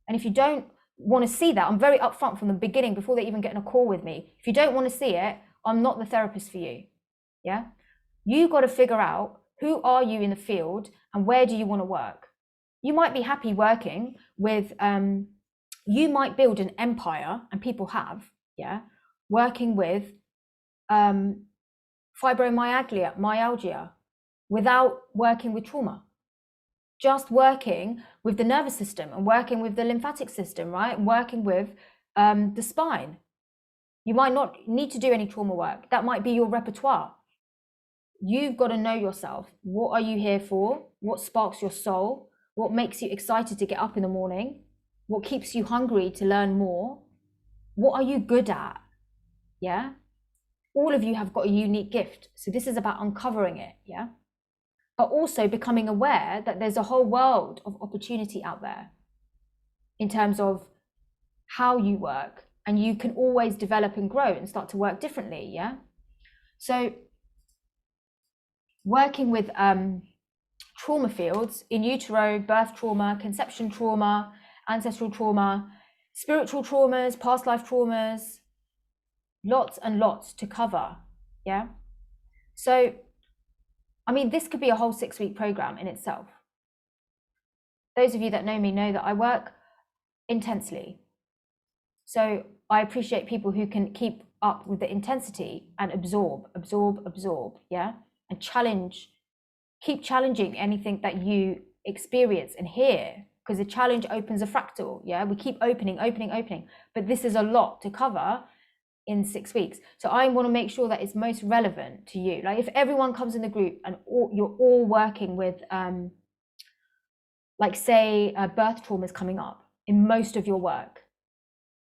S1: And if you don't want to see that, I'm very upfront from the beginning before they even get in a call with me. If you don't want to see it, I'm not the therapist for you. Yeah, you got to figure out who are you in the field and where do you want to work. You might be happy working with, you might build an empire, and people have, yeah, working with fibromyalgia without working with trauma. Just working with the nervous system and working with the lymphatic system, right? Working with the spine. You might not need to do any trauma work. That might be your repertoire. You've got to know yourself. What are you here for? What sparks your soul? What makes you excited to get up in the morning? What keeps you hungry to learn more? What are you good at? Yeah? All of you have got a unique gift. So this is about uncovering it, yeah? But also becoming aware that there's a whole world of opportunity out there. in terms of how you work, and you can always develop and grow and start to work differently. Yeah. So working with trauma fields, in utero, birth trauma, conception trauma, ancestral trauma, spiritual traumas, past life traumas, lots and lots to cover. Yeah. So, I mean, this could be a whole 6-week program in itself. Those of you that know me know that I work intensely. So I appreciate people who can keep up with the intensity and absorb, yeah? And challenge, keep challenging anything that you experience and hear, because the challenge opens a fractal, yeah? We keep opening, but this is a lot to cover in 6 weeks. So I want to make sure that it's most relevant to you. Like if everyone comes in the group and you're all working with, like say birth trauma is coming up in most of your work,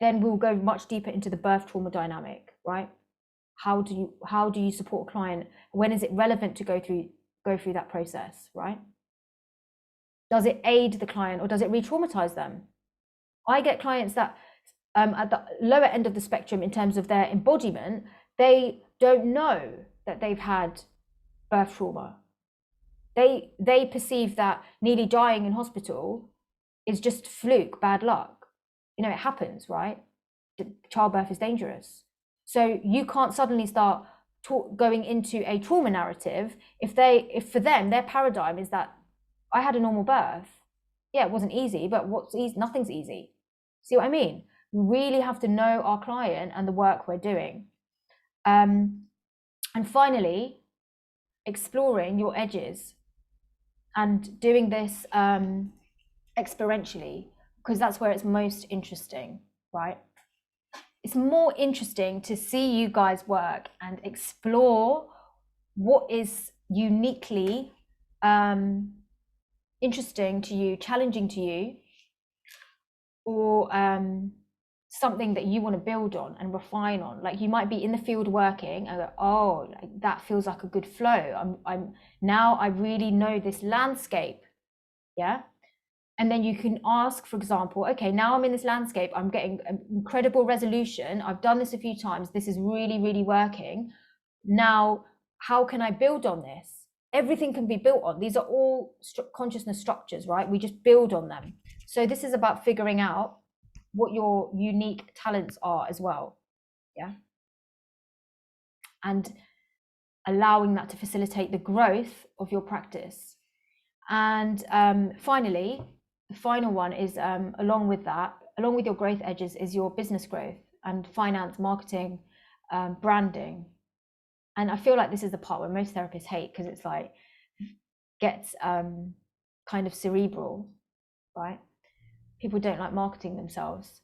S1: then we'll go much deeper into the birth trauma dynamic, right? How do you support a client? When is it relevant to go through that process, right? Does it aid the client or does it re-traumatize them? I get clients that at the lower end of the spectrum in terms of their embodiment, they don't know that they've had birth trauma. They perceive that nearly dying in hospital is just fluke, bad luck. You know, it happens, right? Childbirth is dangerous. So you can't suddenly start going into a trauma narrative if for them, their paradigm is that I had a normal birth. Yeah, it wasn't easy, but what's easy? Nothing's easy. See what I mean? We really have to know our client and the work we're doing. And finally, exploring your edges and doing this experientially, because that's where it's most interesting, right? It's more interesting to see you guys work and explore what is uniquely interesting to you, challenging to you, or something that you want to build on and refine on. Like you might be in the field working and go, oh, like, that feels like a good flow. Now I really know this landscape. Yeah. And then you can ask, for example, okay, now I'm in this landscape, I'm getting incredible resolution. I've done this a few times. This is really, really working. Now, how can I build on this? Everything can be built on. These are all consciousness structures, right? We just build on them. So this is about figuring out what your unique talents are as well. Yeah. And allowing that to facilitate the growth of your practice. And finally, the final one is along with your growth edges is your business growth and finance, marketing, branding. And I feel like this is the part where most therapists hate, because it's like gets kind of cerebral, right? People don't like marketing themselves.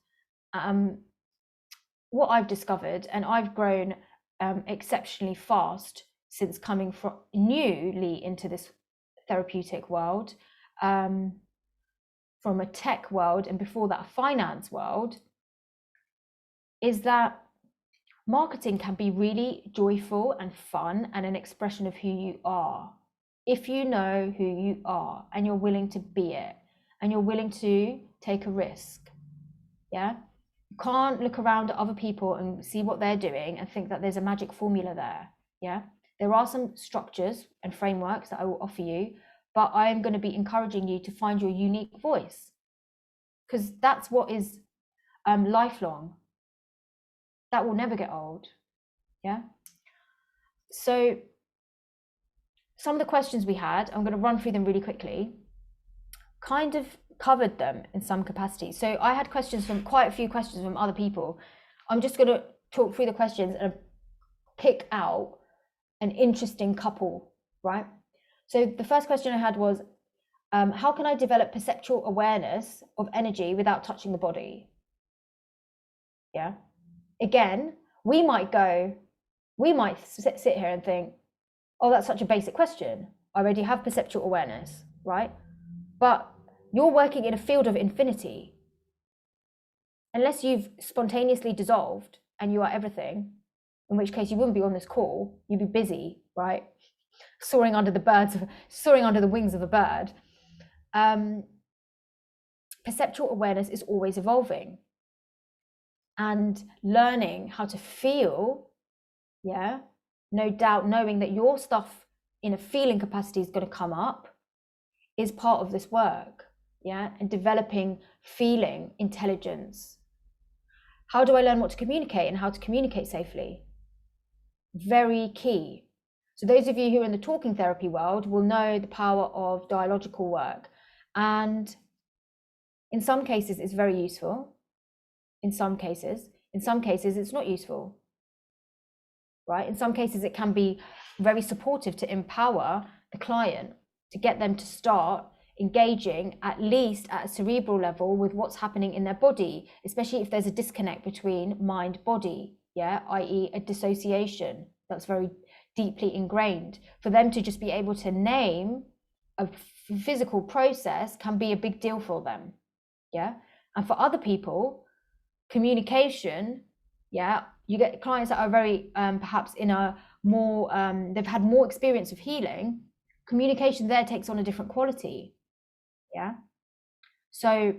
S1: What I've discovered, and I've grown exceptionally fast since coming from newly into this therapeutic world, from a tech world, and before that a finance world, is that marketing can be really joyful and fun and an expression of who you are, if you know who you are and you're willing to be it and you're willing to take a risk. Yeah, you can't look around at other people and see what they're doing and think that there's a magic formula there. Yeah, there are some structures and frameworks that I will offer you, but I am going to be encouraging you to find your unique voice, because that's what is lifelong. That will never get old. Yeah. So some of the questions we had, I'm going to run through them really quickly, kind of covered them in some capacity. So I had quite a few questions from other people. I'm just going to talk through the questions and pick out an interesting couple, right? So the first question I had was, how can I develop perceptual awareness of energy without touching the body? Yeah. Again, we might sit here and think, oh, that's such a basic question. I already have perceptual awareness, right? But you're working in a field of infinity. Unless you've spontaneously dissolved and you are everything, in which case you wouldn't be on this call, you'd be busy, right? Soaring under the wings of a bird. perceptual awareness is always evolving, and learning how to feel, no doubt, knowing that your stuff in a feeling capacity is going to come up, is part of this work, and developing feeling intelligence. How do I learn what to communicate and how to communicate safely? Very key. So those of you who are in the talking therapy world will know the power of dialogical work, and in some cases it's very useful. In some cases it's not useful, right? In some cases it can be very supportive to empower the client, to get them to start engaging at least at a cerebral level with what's happening in their body, especially if there's a disconnect between mind body, i.e. a dissociation that's very deeply ingrained. For them to just be able to name a physical process can be a big deal for them, and for other people, communication, you get clients that are very perhaps in a more they've had more experience of healing. Communication there takes on a different quality. So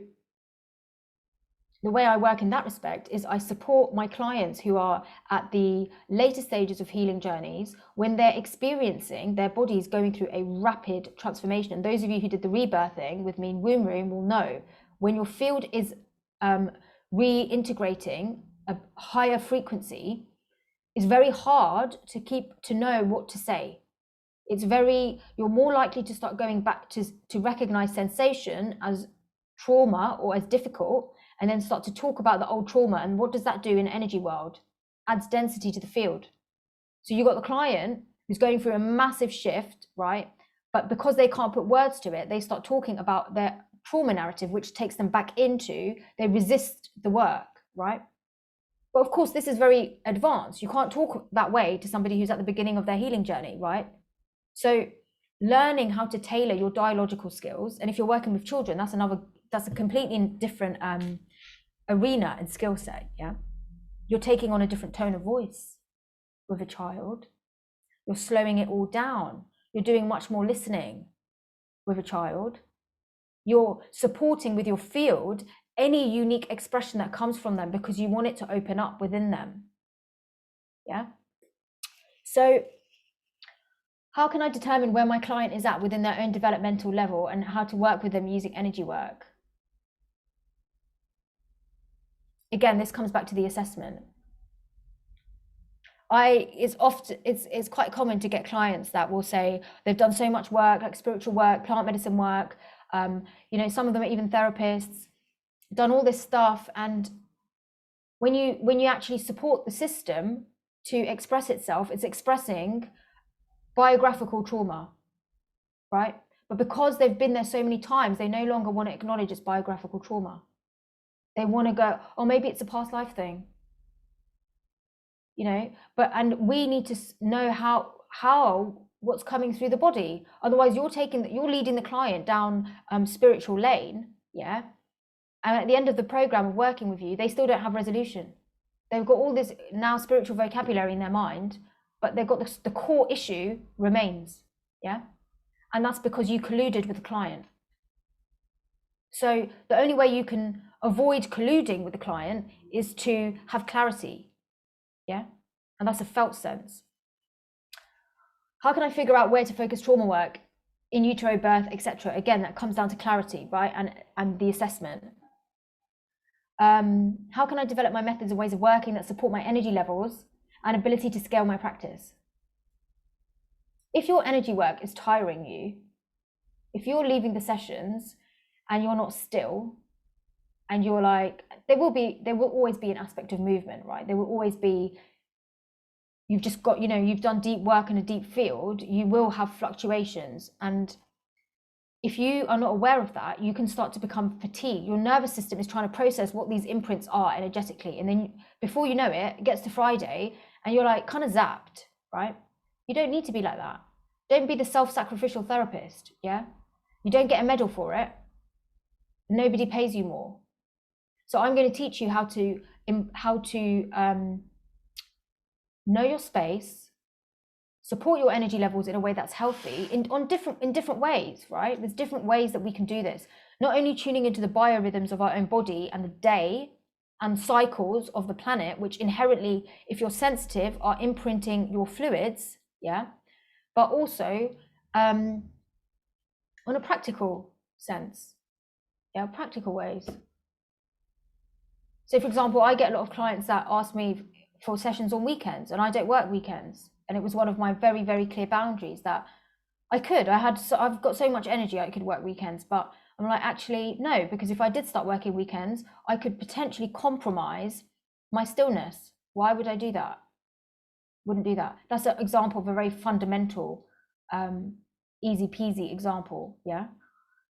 S1: the way I work in that respect is I support my clients who are at the later stages of healing journeys, when they're experiencing their bodies going through a rapid transformation. And those of you who did the rebirthing with me in Womb Room will know, when your field is reintegrating a higher frequency, it's very hard to know what to say. You're more likely to start going back to recognize sensation as trauma or as difficult, and then start to talk about the old trauma. And what does that do in energy world? Adds density to the field. So you've got the client who's going through a massive shift, right? But because they can't put words to it, they start talking about their trauma narrative, which takes them back into, they resist the work, right? But of course, this is very advanced. You can't talk that way to somebody who's at the beginning of their healing journey, right? So learning how to tailor your dialogical skills, and if you're working with children, that's a completely different arena and skill set. You're taking on a different tone of voice with a child. You're slowing it all down. You're doing much more listening with a child. You're supporting with your field any unique expression that comes from them, because you want it to open up within them. So how can I determine where my client is at within their own developmental level, and how to work with them using energy work? Again, this comes back to the assessment. It's quite common to get clients that will say they've done so much work, like spiritual work, plant medicine work. Some of them are even therapists, done all this stuff, and when you actually support the system to express itself, it's expressing biographical trauma, right? But because they've been there so many times, they no longer want to acknowledge it's biographical trauma. They want to go, oh, maybe it's a past life thing, and we need to know how what's coming through the body. Otherwise you're leading the client down spiritual lane, and at the end of the program of working with you, they still don't have resolution. They've got all this now spiritual vocabulary in their mind, but they've got the core issue remains, and that's because you colluded with the client. So the only way you can avoid colluding with the client is to have clarity, and that's a felt sense. How can I figure out where to focus trauma work in utero, birth, etc.? Again, that comes down to clarity, right, and the assessment. How can I develop my methods and ways of working that support my energy levels and ability to scale my practice? If your energy work is tiring you, if you're leaving the sessions and you're not still, and you're like, there will always be an aspect of movement, right? There will always be, you've just got, you've done deep work in a deep field, you will have fluctuations. And if you are not aware of that, you can start to become fatigued. Your nervous system is trying to process what these imprints are energetically. And then before you know it, it gets to Friday and you're like kind of zapped, right? You don't need to be like that. Don't be the self-sacrificial therapist, You don't get a medal for it. Nobody pays you more. So I'm going to teach you how to know your space, support your energy levels in a way that's healthy in different ways, right? There's different ways that we can do this. not only tuning into the biorhythms of our own body and the day and cycles of the planet, which inherently, if you're sensitive, are imprinting your fluids, yeah, but also on a practical sense, yeah, practical ways. So for example, I get a lot of clients that ask me for sessions on weekends, and I don't work weekends. And it was one of my very, very clear boundaries that I've got so much energy I could work weekends, but I'm like, actually, no, because if I did start working weekends, I could potentially compromise my stillness. Why would I do that? Wouldn't do that. That's an example of a very fundamental, easy peasy example, yeah?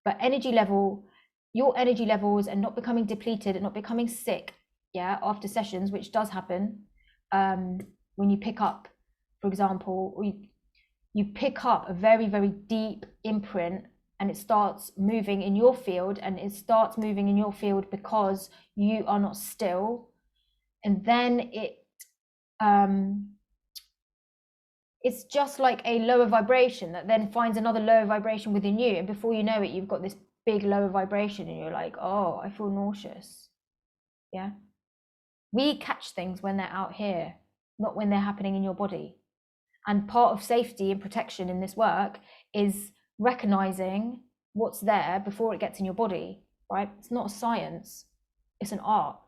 S1: But energy level, your energy levels and not becoming depleted and not becoming sick, yeah, after sessions, which does happen when you pick up, for example, or you pick up a very, very deep imprint and it starts moving in your field, and it starts moving in your field because you are not still. And then it's just like a lower vibration that then finds another lower vibration within you. And before you know it, you've got this big lower vibration and you're like, oh, I feel nauseous. Yeah. We catch things when they're out here, not when they're happening in your body. And part of safety and protection in this work is recognizing what's there before it gets in your body, right? It's not a science, it's an art.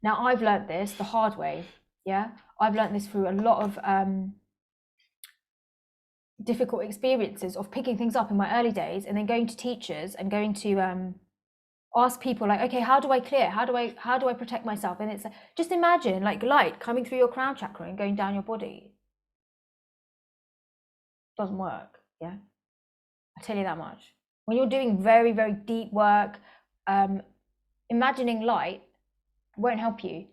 S1: Now, I've learned this the hard way, yeah? I've learned this through a lot of difficult experiences of picking things up in my early days and then going to teachers and going to ask people like, okay, how do I clear? How do I protect myself? And it's just imagine like light coming through your crown chakra and going down your body. Doesn't work, yeah? I tell you that much. When you're doing very, very deep work, imagining light won't help you.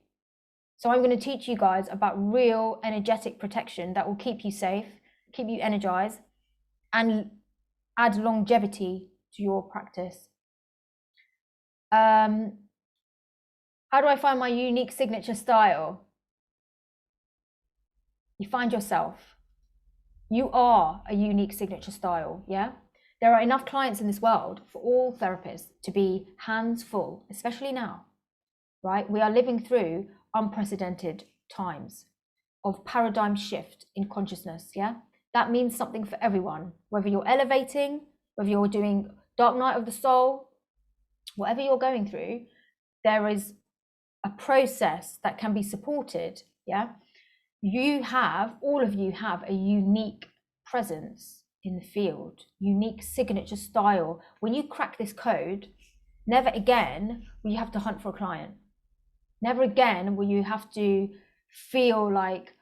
S1: So I'm going to teach you guys about real energetic protection that will keep you safe, keep you energized, and add longevity to your practice. How do I find my unique signature style? You find yourself. You are a unique signature style, yeah? There are enough clients in this world for all therapists to be hands full, especially now, right? We are living through unprecedented times of paradigm shift in consciousness, yeah? That means something for everyone, whether you're elevating, whether you're doing dark night of the soul, whatever you're going through, there is a process that can be supported, yeah? All of you have a unique presence in the field, unique signature style. When you crack this code, never again will you have to hunt for a client. Never again will you have to feel like,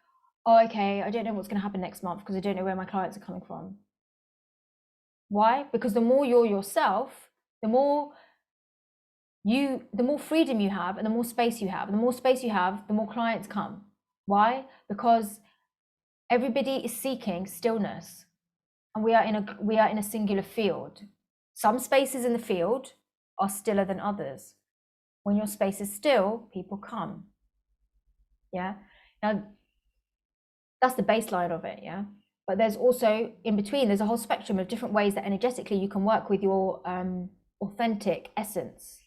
S1: oh, okay, I don't know what's going to happen next month because I don't know where my clients are coming from. Why? Because the more you're yourself, the more freedom you have and the more space you have. And the more space you have, the more clients come. Why? Because everybody is seeking stillness, and we are in a singular field. Some spaces in the field are stiller than others. When your space is still, people come. Yeah. Now that's the baseline of it. Yeah. But there's also in between, there's a whole spectrum of different ways that energetically you can work with your authentic essence.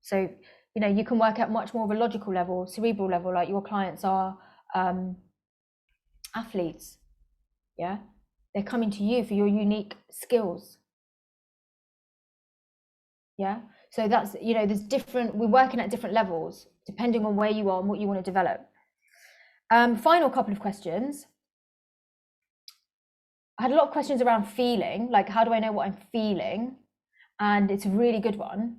S1: So, you know, you can work at much more of a logical level, cerebral level, like your clients are athletes, yeah? They're coming to you for your unique skills, yeah? So that's, you know, we're working at different levels, depending on where you are and what you want to develop. Final couple of questions. I had a lot of questions around feeling, like how do I know what I'm feeling? And it's a really good one.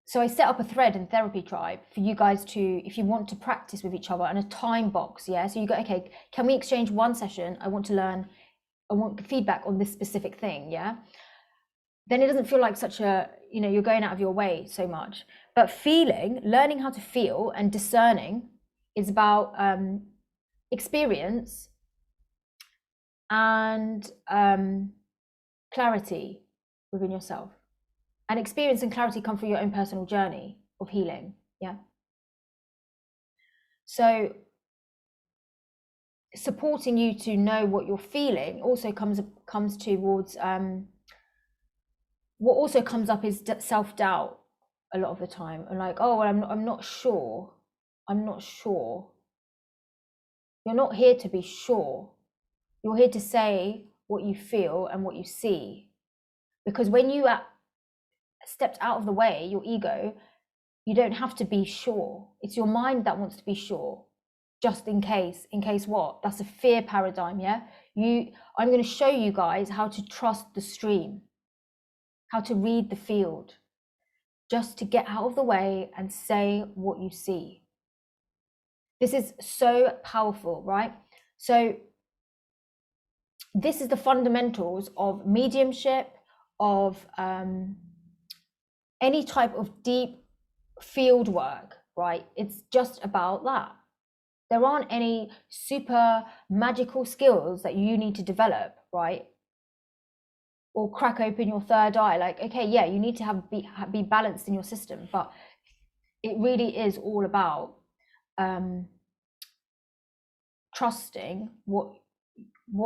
S1: So I set up a thread in Therapy Tribe for you guys to, if you want to practice with each other, and a time box, yeah? So you go, okay, can we exchange one session? I want feedback on this specific thing, yeah? Then it doesn't feel like such a, you know, you're going out of your way so much. But learning how to feel and discerning is about experience and clarity within yourself. And experience and clarity come through your own personal journey of healing, yeah? So supporting you to know what you're feeling also comes towards what also comes up is self-doubt a lot of the time, and like, oh, well, I'm not sure. I'm not sure. You're not here to be sure. You're here to say what you feel and what you see. Because when you stepped out of the way, your ego, you don't have to be sure. It's your mind that wants to be sure, just in case. In case what? That's a fear paradigm, yeah? I'm going to show you guys how to trust the stream, how to read the field, just to get out of the way and say what you see. This is so powerful, right? So this is the fundamentals of mediumship, of any type of deep field work, right? It's just about that. There aren't any super magical skills that you need to develop, right? Or crack open your third eye. Like, okay, yeah, you need to be balanced in your system, but it really is all about trusting what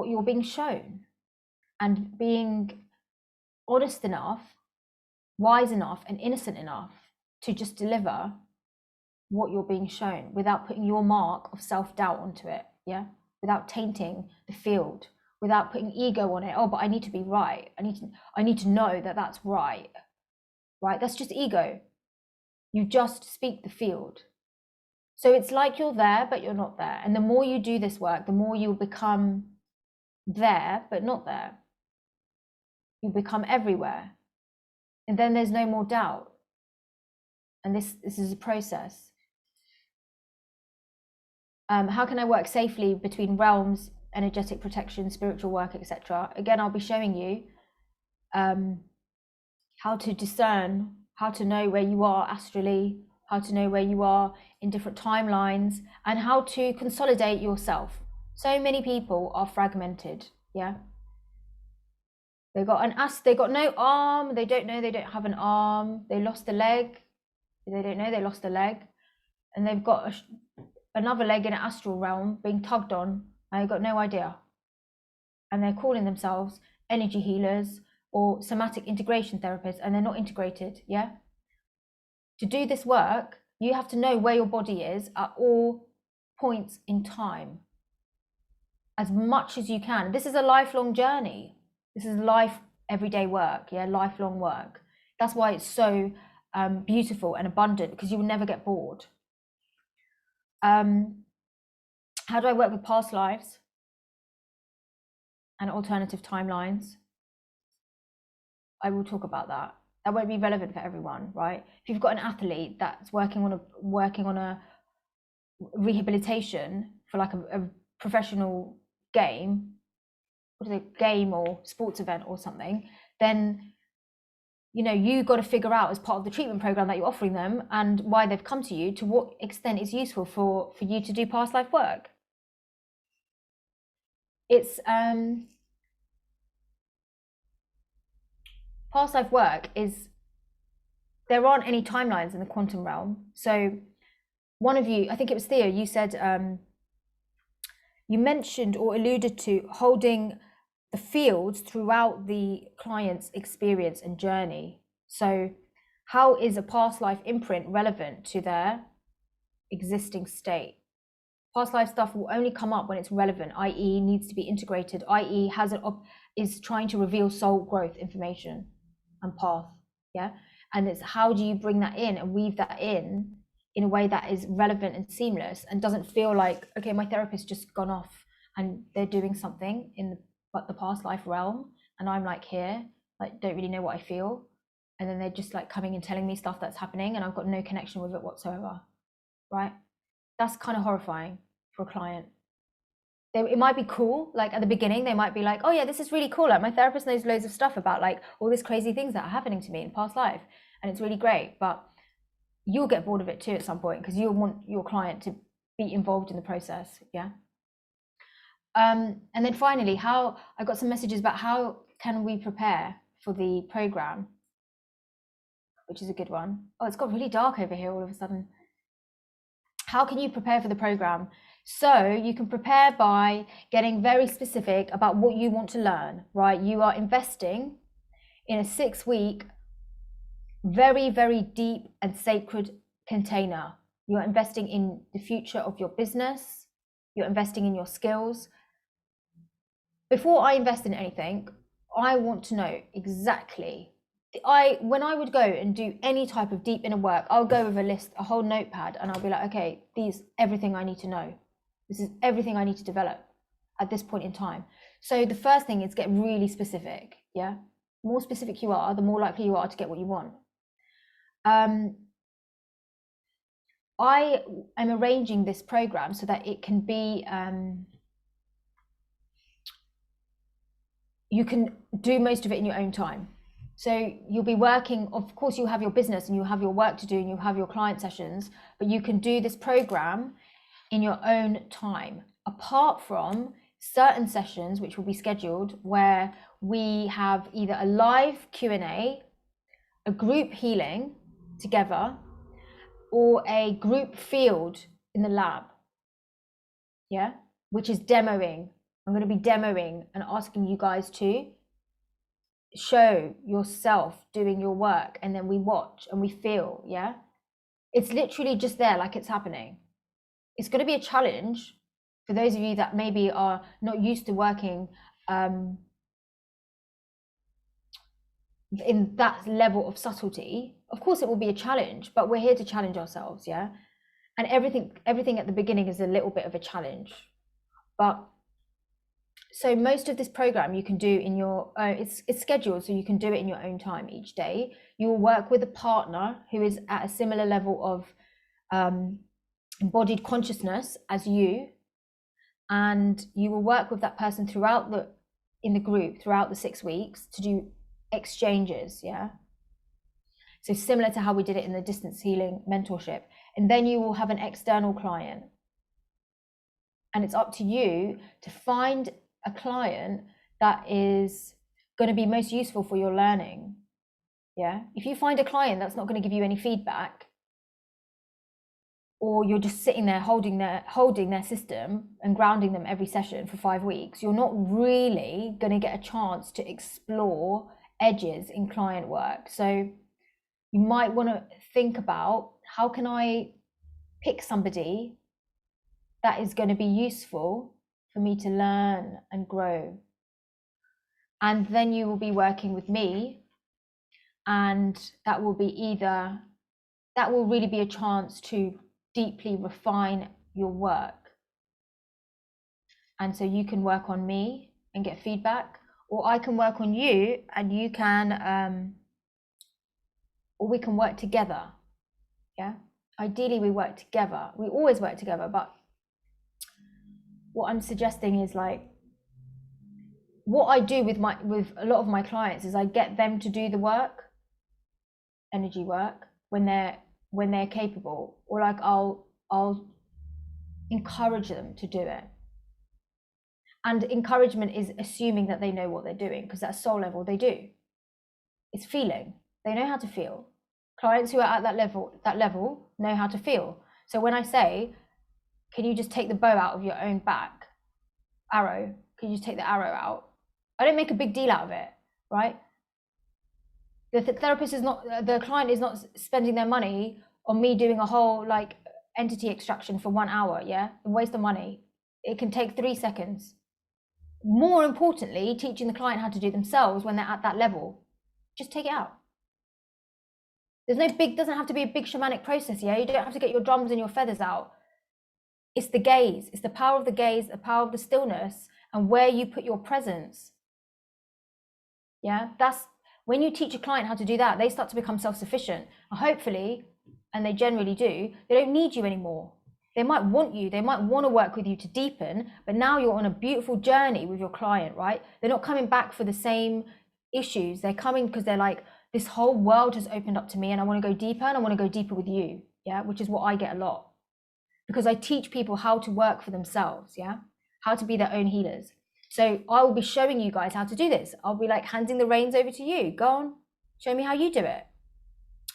S1: you're being shown, and being honest enough, wise enough, and innocent enough to just deliver what you're being shown without putting your mark of self-doubt onto it, yeah? Without tainting the field, without putting ego on it. Oh, but I need to be right. I need to know that that's right, right? That's just ego. You just speak the field. So it's like you're there, but you're not there. And the more you do this work, the more you'll become there, but not there. You become everywhere. And then there's no more doubt. And this is a process. How can I work safely between realms, energetic protection, spiritual work, etc.? Again, I'll be showing you how to discern, how to know where you are astrally, how to know where you are in different timelines, and how to consolidate yourself. So many people are fragmented, yeah? They got no arm, they don't know they don't have an arm, they lost a leg, they don't know they lost a leg, and they've got another leg in an astral realm being tugged on, and they've got no idea. And they're calling themselves energy healers or somatic integration therapists, and they're not integrated, yeah? To do this work, you have to know where your body is at all points in time, as much as you can. This is a lifelong journey. This is everyday work, yeah, lifelong work. That's why it's so beautiful and abundant, because you will never get bored. How do I work with past lives and alternative timelines? I will talk about that. That won't be relevant for everyone, right? If you've got an athlete that's working on a rehabilitation for like a professional game, what is it, game or sports event or something, then you got to figure out as part of the treatment program that you're offering them and why they've come to you, to what extent it's useful for you to do past life work. It's past life work is, there aren't any timelines in the quantum realm. So one of you, I think it was Theo, you said, you mentioned or alluded to holding the fields throughout the client's experience and journey. So how is a past life imprint relevant to their existing state? Past life stuff will only come up when it's relevant, i.e. needs to be integrated, i.e. is trying to reveal soul growth information and path, yeah? And it's how do you bring that in and weave that in a way that is relevant and seamless and doesn't feel like, okay, my therapist just gone off and they're doing something in the past life realm, and I'm like here, like don't really know what I feel, and then they're just like coming and telling me stuff that's happening and I've got no connection with it whatsoever, right? That's kind of horrifying for a client. It might be cool, like at the beginning they might be like, oh yeah, this is really cool, like my therapist knows loads of stuff about like all these crazy things that are happening to me in past life, and it's really great, but you'll get bored of it too at some point because you'll want your client to be involved in the process, yeah? And then finally, I got some messages about how can we prepare for the program, which is a good one. Oh, it's got really dark over here all of a sudden. How can you prepare for the program? So you can prepare by getting very specific about what you want to learn, right? You are investing in a 6-week, very, very deep and sacred container. You're investing in the future of your business. You're investing in your skills. Before I invest in anything, I want to know exactly. When I would go and do any type of deep inner work, I'll go with a list, a whole notepad, and I'll be like, okay, everything I need to know. This is everything I need to develop at this point in time. So the first thing is get really specific. Yeah, the more specific you are, the more likely you are to get what you want. I am arranging this program so that it can be, you can do most of it in your own time. So you'll be working, of course, you have your business and you have your work to do and you have your client sessions, but you can do this program in your own time, apart from certain sessions which will be scheduled where we have either a live Q&A, a group healing together, or a group field in the lab, yeah, which is demoing. I'm going to be demoing and asking you guys to show yourself doing your work, and then we watch and we feel, yeah. It's literally just there, like it's happening. It's going to be a challenge for those of you that maybe are not used to working in that level of subtlety. Of course it will be a challenge, but we're here to challenge ourselves, yeah. And everything at the beginning is a little bit of a challenge. But so most of this program you can do in your it's scheduled, so you can do it in your own time each day. You will work with a partner who is at a similar level of embodied consciousness as you, and you will work with that person in the group throughout the 6 weeks to do exchanges, yeah. So similar to how we did it in the distance healing mentorship. And then you will have an external client, and it's up to you to find a client that is going to be most useful for your learning, yeah. If you find a client that's not going to give you any feedback, or you're just sitting there holding their system and grounding them every session for 5 weeks, you're not really going to get a chance to explore edges in client work. So you might want to think about, how can I pick somebody that is going to be useful for me to learn and grow? And then you will be working with me, and that will really be a chance to deeply refine your work. And so you can work on me and get feedback, or I can work on you and you can, or we can work together, yeah. Ideally we work together, we always work together, but what I'm suggesting is, like, what I do with a lot of my clients is I get them to do the work, energy work, when they're capable, or like I'll encourage them to do it. And encouragement is assuming that they know what they're doing, because at soul level they do. It's feeling. They know how to feel. Clients who are at that level know how to feel. So when I say, can you just take the bow out of your own back? Arrow, can you just take the arrow out? I don't make a big deal out of it, right? The therapist is not, the client is not spending their money on me doing a whole like entity extraction for 1 hour, yeah? A waste of money. It can take 3 seconds. More importantly, teaching the client how to do themselves when they're at that level. Just take it out. Doesn't have to be a big shamanic process, yeah? You don't have to get your drums and your feathers out. It's the gaze. It's the power of the gaze, the power of the stillness, and where you put your presence. Yeah, that's when you teach a client how to do that, they start to become self-sufficient. Hopefully, and they generally do, they don't need you anymore. They might want you, they might want to work with you to deepen, but now you're on a beautiful journey with your client, right? They're not coming back for the same issues. They're coming because they're like, this whole world has opened up to me and I want to go deeper, and I want to go deeper with you, yeah? Which is what I get a lot. Because I teach people how to work for themselves, yeah? How to be their own healers. So I will be showing you guys how to do this. I'll be like handing the reins over to you. Go on, show me how you do it.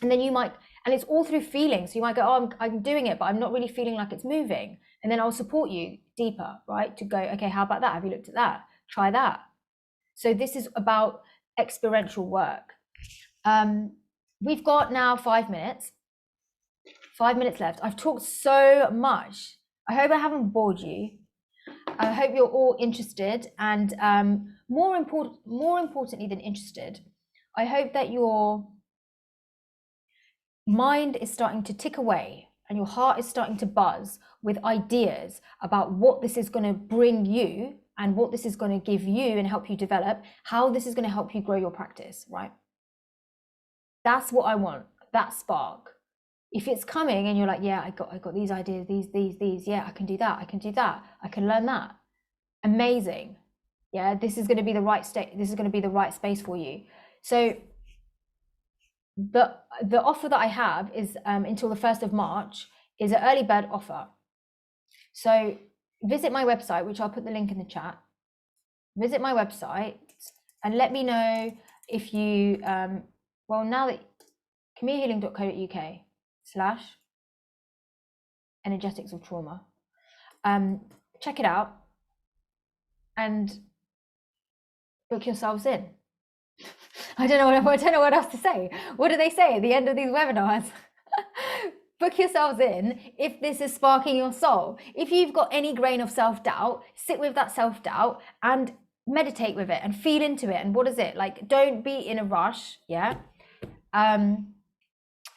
S1: And then you might, and it's all through feeling. So you might go, oh, I'm doing it, but I'm not really feeling like it's moving. And then I'll support you deeper, right? To go, okay, how about that? Have you looked at that? Try that. So this is about experiential work. We've got now 5 minutes. 5 minutes left. I've talked so much. I hope I haven't bored you. I hope you're all interested, and more importantly than interested, I hope that your mind is starting to tick away and your heart is starting to buzz with ideas about what this is going to bring you and what this is going to give you and help you develop, how this is going to help you grow your practice, right? That's what I want, that spark. If it's coming and you're like, yeah, I got these ideas, these, yeah, I can do that, I can learn that. Amazing. Yeah, this is going to be the right state, this is going to be the right space for you. So the offer that I have is until the 1st of March is an early bird offer. So visit my website, which I'll put the link in the chat. Visit my website and let me know if you, well, now that kimiyahealing.co.uk/energetics of trauma, check it out and book yourselves in. I don't know what else to say. What do they say at the end of these webinars? Book yourselves in if this is sparking your soul. If you've got any grain of self-doubt, sit with that self-doubt and meditate with it and feel into it. And what is it? Like, don't be in a rush, yeah? Don't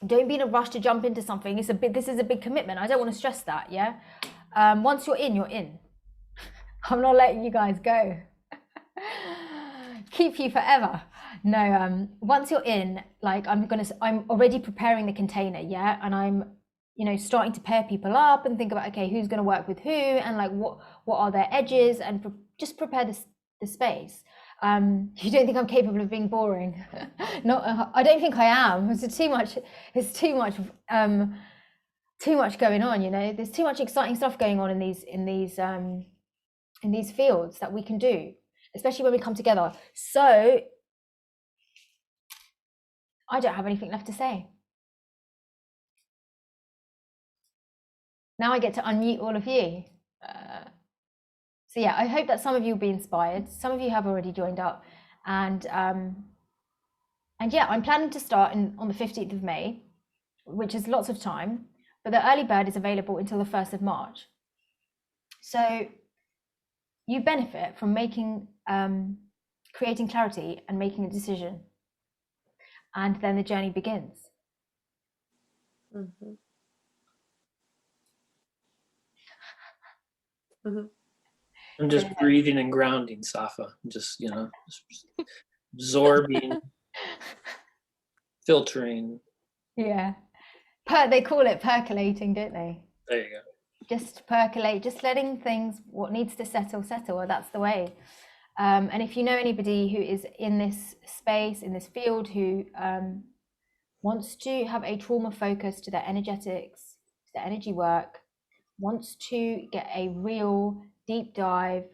S1: be in a rush to jump into something. This is a big commitment. I don't want to stress that, yeah? Once you're in, you're in. I'm not letting you guys go. Keep you forever. No, once you're in, like I'm already preparing the container, yeah, and I'm, starting to pair people up and think about, okay, who's going to work with who, and like what are their edges, and just prepare the space. You don't think I'm capable of being boring? No, I don't think I am. It's too much going on, There's too much exciting stuff going on in these fields that we can do, especially when we come together. So I don't have anything left to say. Now I get to unmute all of you. So yeah, I hope that some of you will be inspired. Some of you have already joined up, and yeah, I'm planning to start on the 15th of May, which is lots of time, but the early bird is available until the 1st of March. So you benefit from creating clarity and making a decision, and then the journey begins.
S6: Mm-hmm. Mm-hmm.
S2: I'm just breathing and grounding, Safa. Just absorbing, filtering.
S1: Yeah, they call it percolating, don't they?
S2: There you go.
S1: Just percolate, just letting things, what needs to settle. Well, that's the way. And if you know anybody who is in this space, in this field, who wants to have a trauma focus to their energetics, to their energy work, wants to get a real deep dive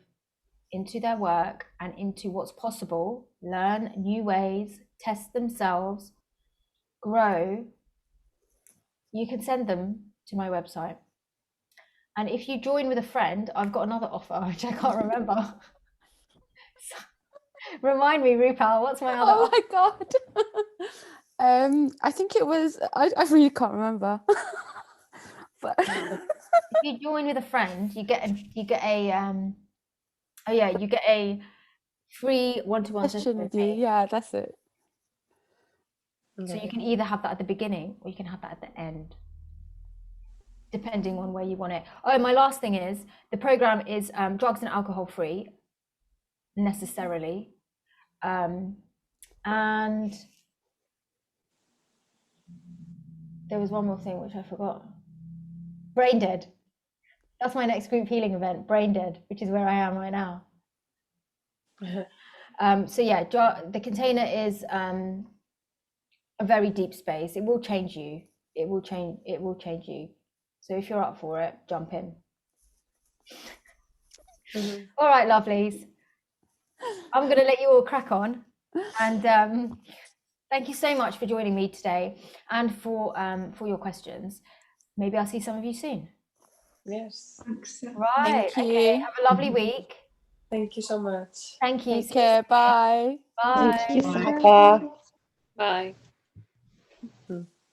S1: into their work and into what's possible, learn new ways, test themselves, grow, you can send them to my website. And if you join with a friend, I've got another offer, which I can't remember. Remind me, Rupal, what's my other offer?
S4: Oh my God. I think it was, I really can't remember. But
S1: if you join with a friend, you get a free one-to-one session with me.
S4: Yeah, that's it.
S1: So you can either have that at the beginning or you can have that at the end, depending on where you want it. Oh, my last thing is the program is drugs and alcohol free, necessarily, and there was one more thing which I forgot. Brain Dead. That's my next group healing event, Brain Dead, which is where I am right now. So yeah, the container is a very deep space. It will change you. It will change you. So if you're up for it, jump in. Mm-hmm. All right, lovelies. I'm going to let you all crack on. And thank you so much for joining me today and for your questions. Maybe I'll see some of you soon.
S6: Yes.
S7: Thanks.
S1: Right.
S4: Thank you.
S1: Okay. Have a lovely week.
S6: Thank you so much.
S1: Thank you.
S4: Take care. Bye.
S1: Bye.
S11: Thank you,
S5: Bye.
S11: Sata.
S6: Bye.